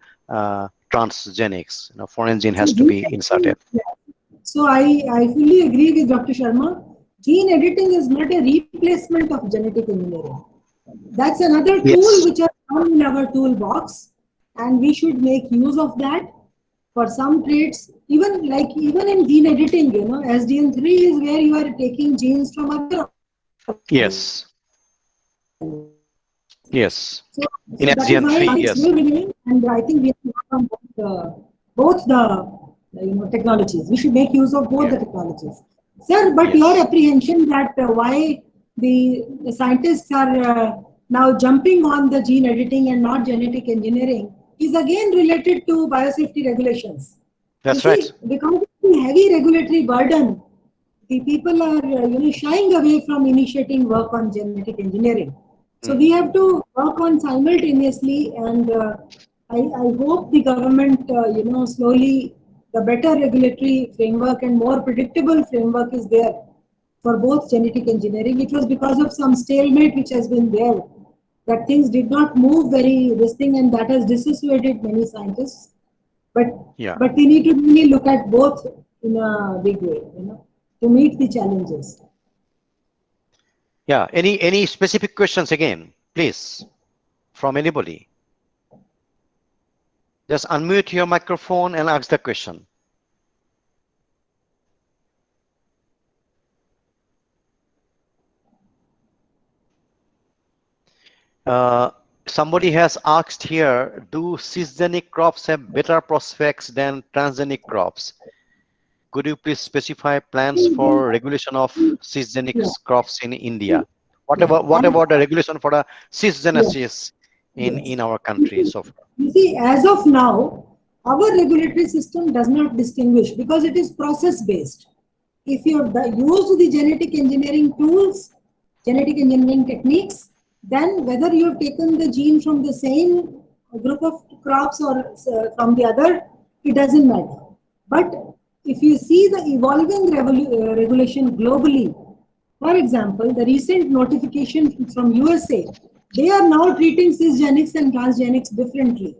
transgenics. Foreign gene has to be inserted. So I fully agree with Dr. Sharma. Gene editing is not a replacement of genetic engineering. That's another tool which is found in our toolbox, and we should make use of that for some traits. Even in gene editing, SDN3 is where you are taking genes from other. Yes. Yes. So In that is why SDN3, it's yes. still remaining, and I think we have to work on both the technologies. We should make use of both the technologies. Sir, but your apprehension that why the scientists are now jumping on the gene editing and not genetic engineering is again related to biosafety regulations. That's right. Because of the heavy regulatory burden, the people are shying away from initiating work on genetic engineering. So we have to work on simultaneously, and I hope the government, slowly, the better regulatory framework and more predictable framework is there for both genetic engineering. It was because of some stalemate which has been there that things did not move very this thing, and that has dissuaded many scientists. But we need to really look at both in a big way, to meet the challenges. Yeah. Any specific questions again, please, from anybody? Just unmute your microphone and ask the question. Somebody has asked here, do cisgenic crops have better prospects than transgenic crops? Could you please specify plans for regulation of cisgenic crops in India? What about the regulation for the cisgenesis in our country so far? You see, as of now, our regulatory system does not distinguish because it is process-based. If you have used the genetic engineering tools, genetic engineering techniques, then whether you have taken the gene from the same group of crops or from the other, it doesn't matter. But if you see the evolving regulation globally, for example, the recent notification from USA, they are now treating cisgenics and transgenics differently.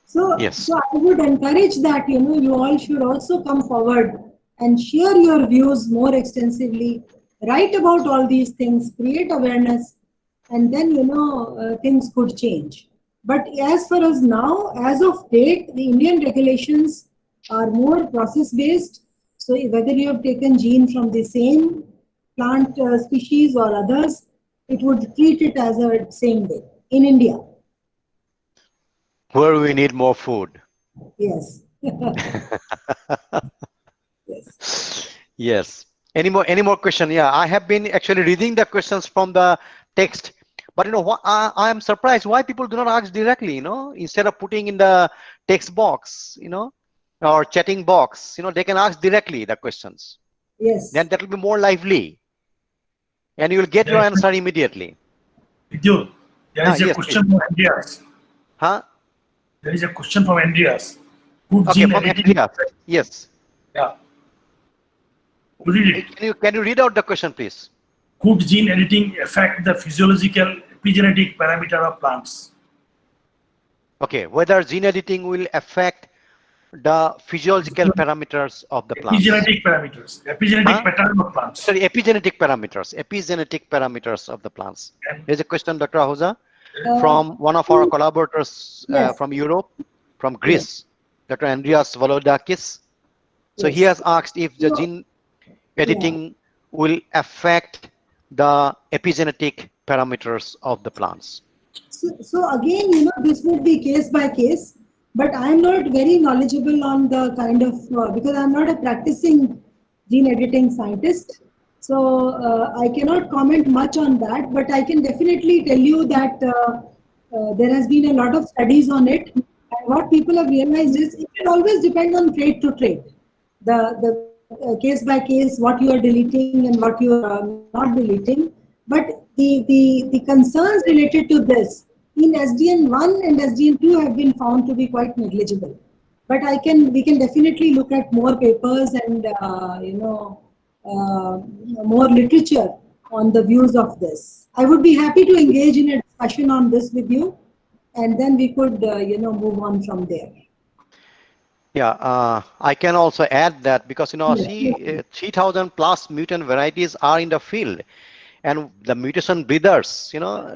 So I would encourage that, you all should also come forward and share your views more extensively, write about all these things, create awareness, and then, things could change. But as far as now, as of date, the Indian regulations are more process-based. So whether you have taken gene from the same plant species or others, it would treat it as a same way in India. Where we need more food. Yes. Yes. Yes. Any more question? Yeah, I have been actually reading the questions from the text, but I am surprised why people do not ask directly, instead of putting in the text box, or chatting box, they can ask directly the questions. Yes. Then that will be more lively, and you will get your answer immediately. Vidyu, there is a Yes, question please. from Andreas. Huh? There is a question from Andreas. Could Okay, gene from editing? Andreas. Yes. Yeah. Read it. Can you read out the question, please? Could gene editing affect the physiological epigenetic parameter of plants? Okay, whether gene editing will affect the physiological parameters of the plants. Epigenetic parameters. Epigenetic Huh? pattern of plants. Sorry, epigenetic parameters of the plants. And There's a question, Dr. Ahuja, Uh, from one of our collaborators Yes. from Europe, from Greece, Dr. Andreas Volodakis. So he Yes. has asked if the No. gene editing will affect the epigenetic parameters of the plants. So again, this would be case by case, but I'm not very knowledgeable on the kind of, because I'm not a practicing gene editing scientist. So I cannot comment much on that, but I can definitely tell you that there has been a lot of studies on it. And what people have realized is it will always depend on trait to trait. The case by case, what you are deleting and what you are not deleting. But the concerns related to this in SDN1 and SDN2 have been found to be quite negligible. But we can definitely look at more papers and more literature on the views of this. I would be happy to engage in a discussion on this with you, and then we could move on from there. Yeah, I can also add that because Yes. see, 3,000 plus mutant varieties are in the field, and the mutation breeders,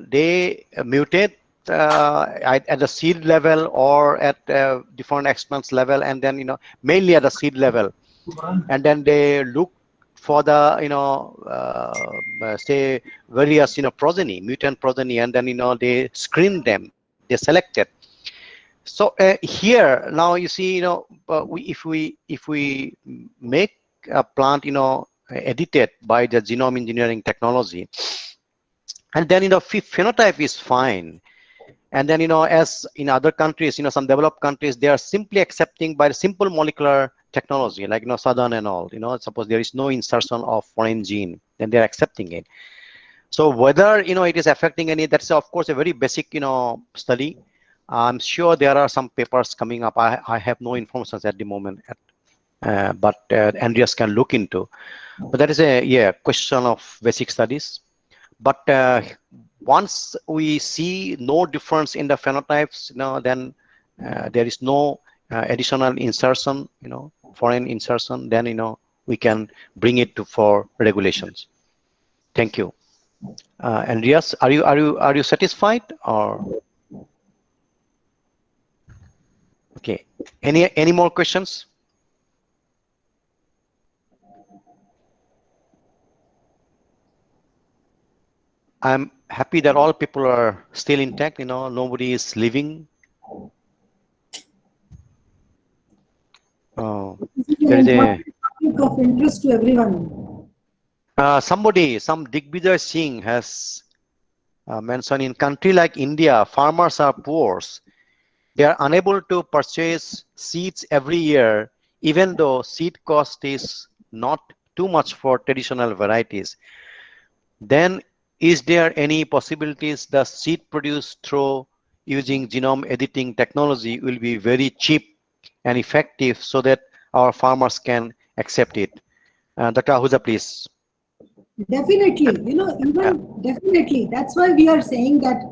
they mutate at the seed level or at different experiments level, and then mainly at the seed level, and then they look for the say various progeny, mutant progeny, and then they screen them, they select it. So here now you see, if we make a plant, edited by the genome engineering technology, and then phenotype is fine, and then as in other countries, some developed countries, they are simply accepting by the simple molecular technology, like Southern and all. Suppose there is no insertion of foreign gene, then they are accepting it. So whether it is affecting any, that's of course a very basic study. I'm sure there are some papers coming up. I have no information at the moment, but Andreas can look into. But that is a question of basic studies. But once we see no difference in the phenotypes, then there is no additional insertion, foreign insertion, then we can bring it for regulations. Thank you. Andreas, are you satisfied or? Okay. Any more questions? I'm happy that all people are still intact. Nobody is leaving. Oh, there is a topic of interest to everyone. some Digvijay Singh has mentioned, in country like India, farmers are poor. They are unable to purchase seeds every year, even though seed cost is not too much for traditional varieties. Then is there any possibilities the seed produced through using genome editing technology will be very cheap and effective so that our farmers can accept it? Dr. Ahuja, please. Definitely, definitely. That's why we are saying that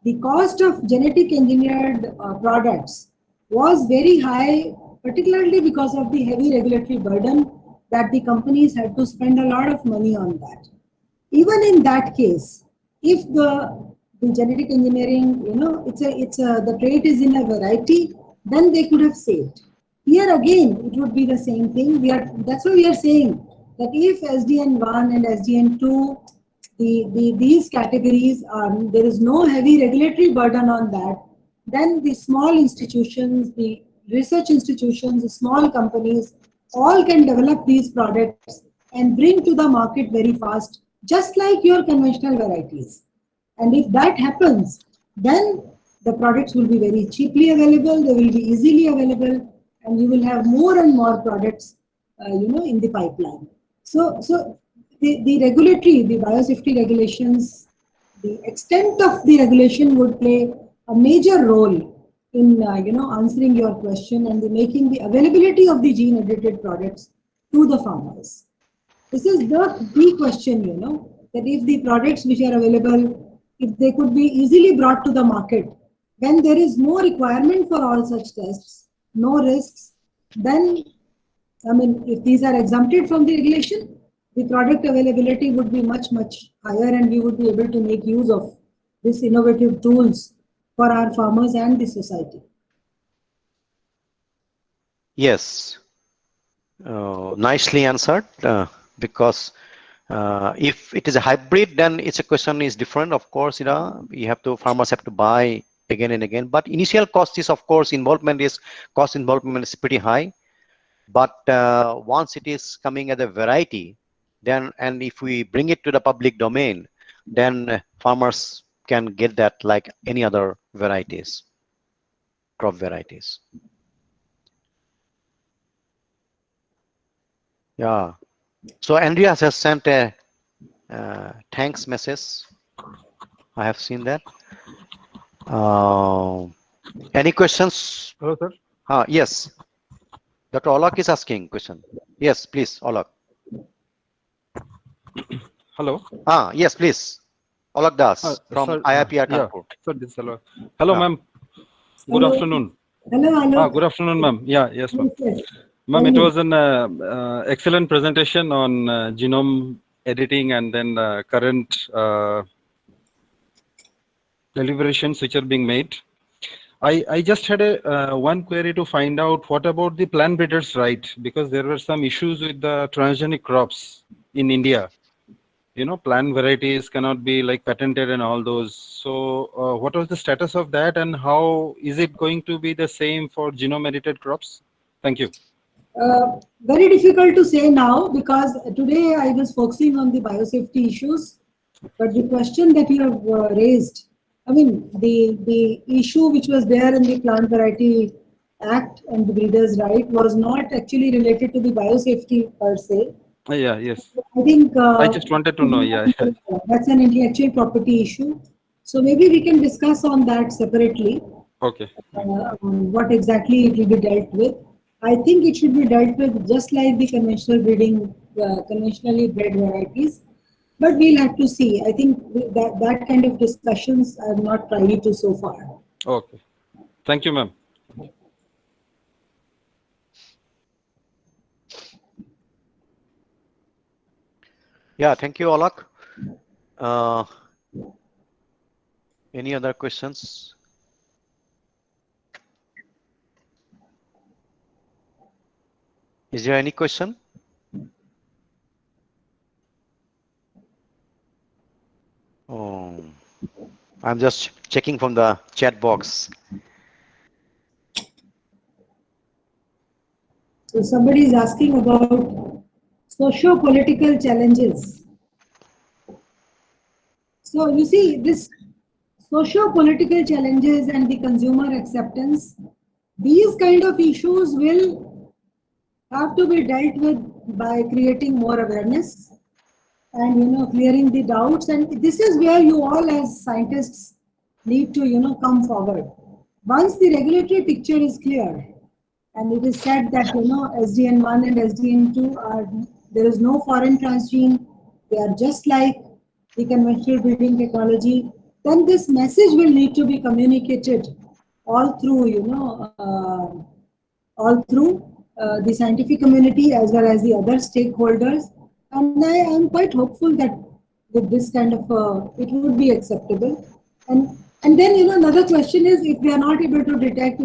the cost of genetic engineered products was very high, particularly because of the heavy regulatory burden that the companies had to spend a lot of money on that. Even in that case, if the genetic engineering, the trait is in a variety, then they could have saved. Here again, it would be the same thing. That's why we are saying that if SDN1 and SDN2, these categories, there is no heavy regulatory burden on that, then the small institutions, the research institutions, the small companies, all can develop these products and bring to the market very fast, just like your conventional varieties. And if that happens, then the products will be very cheaply available, they will be easily available, and you will have more and more products, in the pipeline. So the regulatory, the biosafety regulations, the extent of the regulation would play a major role in answering your question and the making the availability of the gene edited products to the farmers. This is the question, that if the products which are available, if they could be easily brought to the market, when there is no requirement for all such tests, no risks, then, I mean, if these are exempted from the regulation, the product availability would be much, much higher, and we would be able to make use of these innovative tools for our farmers and the society. Yes, nicely answered. Because if it is a hybrid, then it's a question is different. Of course, farmers have to buy again and again. But initial cost is, of course, cost involvement is pretty high. But once it is coming as a variety, then, and if we bring it to the public domain, then farmers can get that like any other varieties, crop varieties. Yeah. So Andreas has sent a thanks message. I have seen that. Any questions? Hello, sir. Yes. Dr. Olak is asking question. Yes, please, Olak. Hello. Yes, please. Olak Das from Sir, IIPR yeah, Kanpur. sir, this is hello. Hello, ma'am. Good Hello. afternoon. Hello. Good afternoon, ma'am. Yes, ma'am. Yes. Ma'am, it was an excellent presentation on genome editing and then current deliberations which are being made. I just had a one query to find out what about the plant breeders' right, because there were some issues with the transgenic crops in India. Plant varieties cannot be like patented and all those. So what was the status of that, and how is it going to be the same for genome edited crops? Thank you. Very difficult to say now, because today I was focusing on the biosafety issues, but the question that you have raised, I mean, the issue which was there in the Plant Variety Act and the Breeders' Right was not actually related to the biosafety per se. Yes. I think I just wanted to know. Yeah. That's an intellectual property issue. So maybe we can discuss on that separately. Okay. What exactly it will be dealt with. I think it should be dealt with just like the conventional breeding, conventionally bred varieties. But we'll have to see. I think that kind of discussions I'm not privy to so far. Okay. Thank you, ma'am. Yeah, thank you, Olak. Any other questions? Is there any question? Oh, I'm just checking from the chat box. So somebody is asking about socio-political challenges. So you see, this socio-political challenges and the consumer acceptance, these kind of issues will have to be dealt with by creating more awareness and clearing the doubts. And this is where you all as scientists need to come forward. Once the regulatory picture is clear, and it is said that SDN1 and SDN2 are, there is no foreign transgene, they are just like the conventional breeding technology, then this message will need to be communicated all through the scientific community as well as the other stakeholders. And I am quite hopeful that with this kind of it would be acceptable. And then another question is, if we are not able to detect,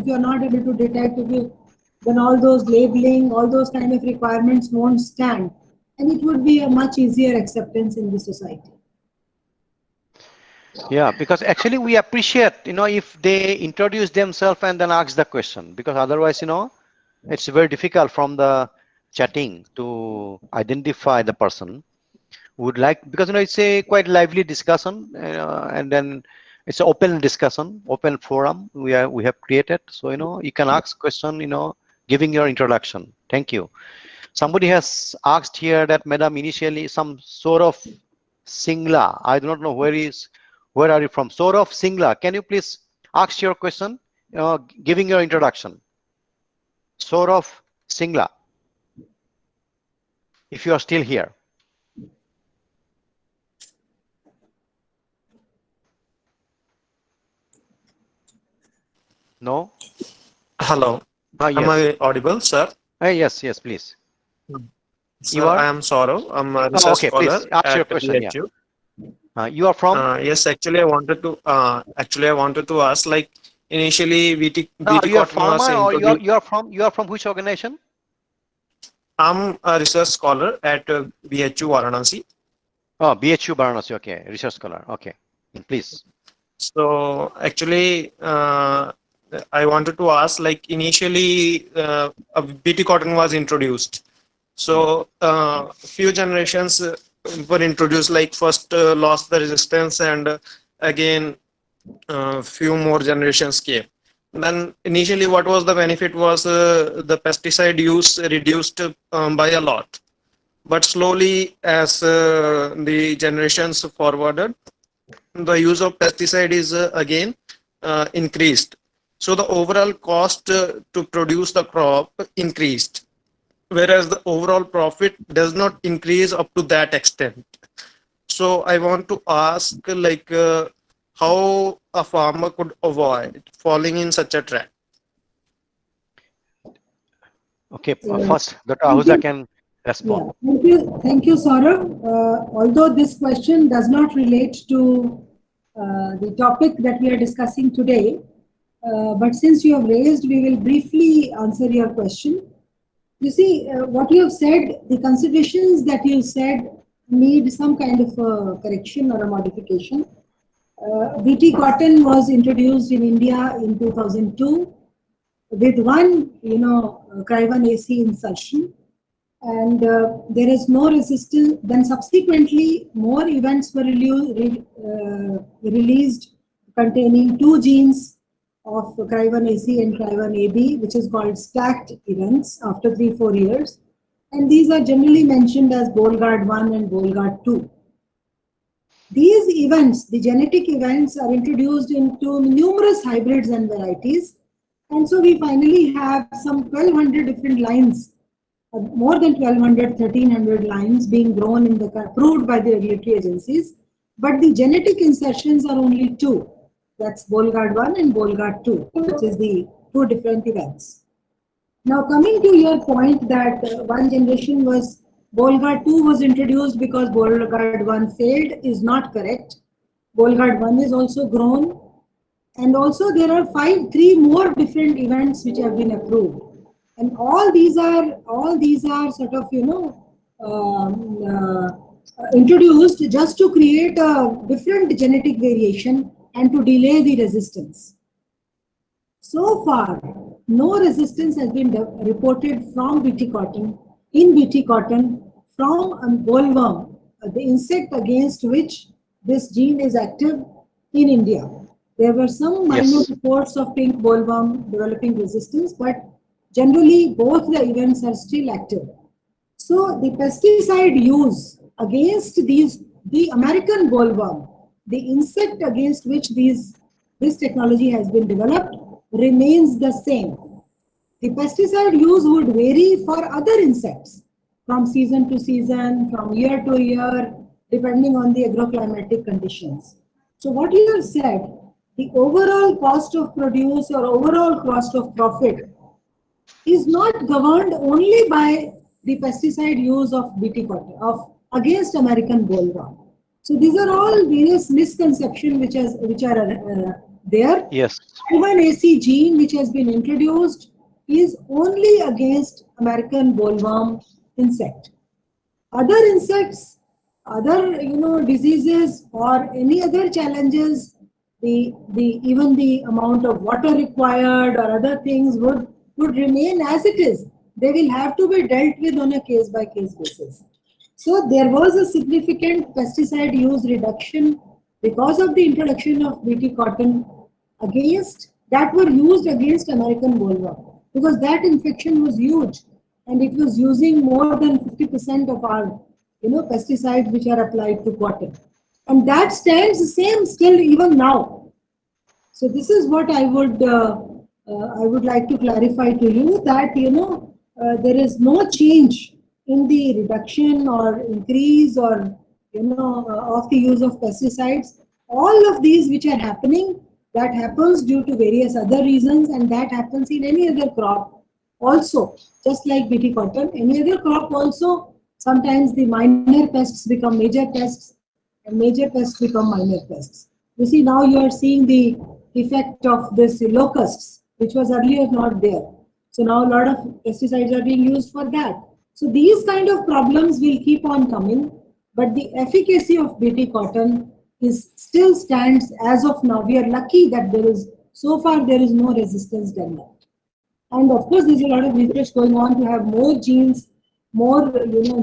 then all those labeling, all those kind of requirements won't stand, and it would be a much easier acceptance in the society. Yeah, because actually we appreciate, if they introduce themselves and then ask the question, because otherwise, it's very difficult from the chatting to identify the person. Would like, because it's a quite lively discussion, and then it's an open discussion, open forum we have created. So you can ask question, giving your introduction. Thank you. Somebody has asked here that, Madam, initially some Saurav Singla. I do not know where are you from? Saurav Singla. Can you please ask your question, giving your introduction? Saurav Singla, if you are still here. No? Hello. Am Yes. I audible, sir? Yes, please. Sir, You are? I am Saurav. I'm a research Okay, scholar please ask your at question. BHU. Yeah. You are from? Yes, actually, I wanted to ask, like, initially, VT You are cotton was farmer, or introduced. you are from which organization? I'm a research scholar at BHU Varanasi. Oh, BHU Varanasi. Okay, research scholar. Okay, please. So, actually, I wanted to ask, like, initially, BT cotton was introduced. So, few generations were introduced, like first lost the resistance, and again few more generations came. Then initially what was the benefit was the pesticide use reduced by a lot, but slowly as the generations forwarded, the use of pesticide is again increased. So the overall cost to produce the crop increased, whereas the overall profit does not increase up to that extent. So I want to ask, like, how a farmer could avoid falling in such a trap. Okay, So, first, Dr. thank Ahuja you. can Yeah, respond. thank you, Saurav. Although this question does not relate to the topic that we are discussing today, but since you have raised, we will briefly answer your question. You see, what you have said, the considerations that you said need some kind of a correction or a modification. BT cotton was introduced in India in 2002 with one, Crivan AC insertion, and there is no resistance. Then subsequently, more events were released containing two genes of Crivan AC and Crivan AB, which is called stacked events after 3-4 years. And these are generally mentioned as Bolgard 1 and Bolgard 2. These events, the genetic events, are introduced into numerous hybrids and varieties. And so we finally have some 1,200 different lines, more than 1,200, 1,300 lines being grown in the approved by the regulatory agencies. But the genetic insertions are only two. That's Bolgard 1 and Bolgard 2, which is the two different events. Now, coming to your point that one generation was Bolgard 2 was introduced because Bolgard 1 failed is not correct. Bolgard 1 is also grown, and also there are three more different events which have been approved, and all these are sort of introduced just to create a different genetic variation and to delay the resistance. So far, no resistance has been reported from BT cotton, from bollworm, the insect against which this gene is active in India. There were some minor reports of pink bollworm developing resistance, but generally both the events are still active. So the pesticide use against the American bollworm, the insect against which this technology has been developed, remains the same. The pesticide use would vary for other insects from season to season, from year to year, depending on the agroclimatic conditions. So what you have said, the overall cost of produce or overall cost of profit is not governed only by the pesticide use of BT cotton against American bollworm. So these are all various misconceptions which are there. Yes. Crivan AC gene which has been introduced is only against American bollworm insect. Other insects, other diseases or any other challenges, even the amount of water required or other things would remain as it is. They will have to be dealt with on a case-by-case basis. So there was a significant pesticide use reduction because of the introduction of BT cotton that were used against American bollworm. because that infection was huge and it was using more than 50% of our pesticides which are applied to cotton. And that stands the same still even now. So this is what I would like to clarify to you, that there is no change in the reduction or increase or of the use of pesticides. All of these which are happening, that happens due to various other reasons, and that happens in any other crop also. Just like BT cotton, any other crop also, sometimes the minor pests become major pests and major pests become minor pests. You see, now you are seeing the effect of this locusts, which was earlier not there. So now a lot of pesticides are being used for that. So these kind of problems will keep on coming, but the efficacy of BT cotton still stands as of now. We are lucky that so far there is no resistance developed. And of course, there's a lot of research going on to have more genes, more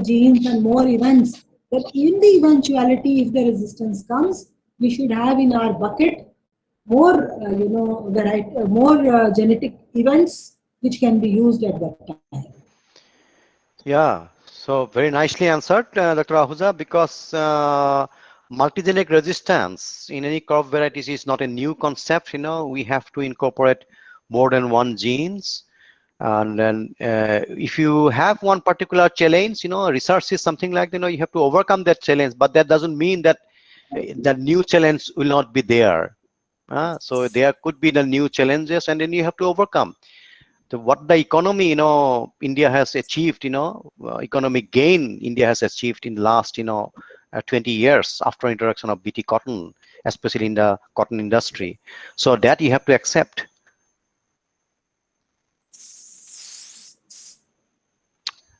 genes and more events. But in the eventuality, if the resistance comes, we should have in our bucket more, more genetic events which can be used at that time. Yeah, so very nicely answered, Dr. Ahuja, because multigenic resistance in any crop varieties is not a new concept. We have to incorporate more than one genes. And then if you have one particular challenge, research is something like, you have to overcome that challenge, but that doesn't mean that the new challenge will not be there. So there could be the new challenges, and then you have to overcome. So what the economy, India has achieved, economic gain India has achieved in the last, 20 years after introduction of BT cotton, especially in the cotton industry. So that you have to accept.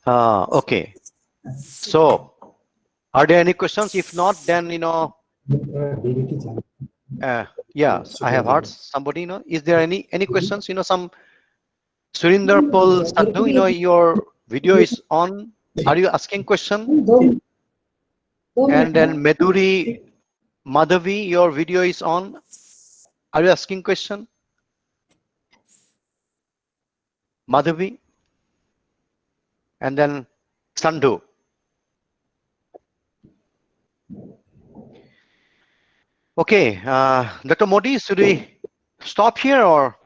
Okay. So are there any questions? If not, then, yeah, I have heard somebody, is there any questions? Some Surinder Pal Sadhu, your video is on. Are you asking question? And then Madhuri Madhavi, your video is on. Are you asking question? Madhavi? And then Sandhu. Okay, Dr. Modi, should we stop here or?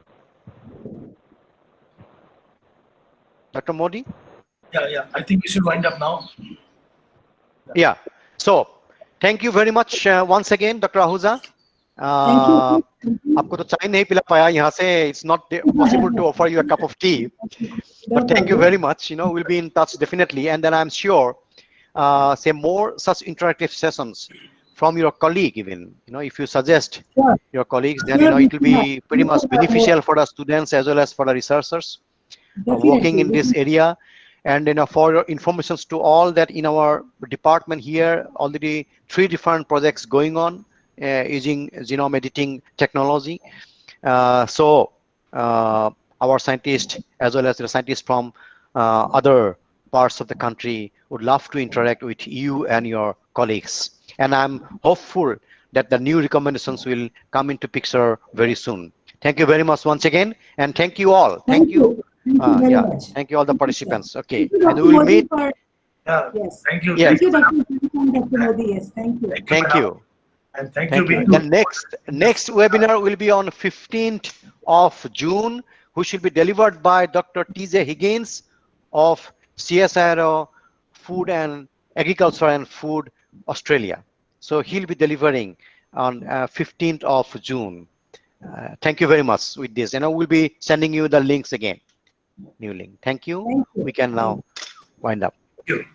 Dr. Modi? Yeah. I think we should wind up now. Yeah. So, thank you very much once again, Dr. Ahuja. आपको तो चाय नहीं पिला पाया यहाँ से. It's not possible to offer you a cup of tea. But thank you very much. We'll be in touch definitely, and then I'm sure, say more such interactive sessions from your colleague even. If you suggest your colleagues, then it will be pretty much beneficial for the students as well as for the researchers working in this area. And for your informations to all, that in our department here already 3 different projects going on using genome editing technology. So our scientists as well as the scientists from other parts of the country would love to interact with you and your colleagues. And I'm hopeful that the new recommendations will come into picture very soon. Thank you very much once again, and thank you all. Thank you. Thank you all the participants. Okay, and we will meet. Yes. Thank you. Yes. Thank you, Dr. Modi. Yes, thank you. Thank you. And thank you. The next webinar will be on 15th of June, which will be delivered by Dr. T.J. Higgins of CSIRO Food and Agriculture and Food Australia. So he'll be delivering on 15th of June. Thank you very much with this, and I will be sending you the links again. New link. Thank you. We can now wind up. Thank you.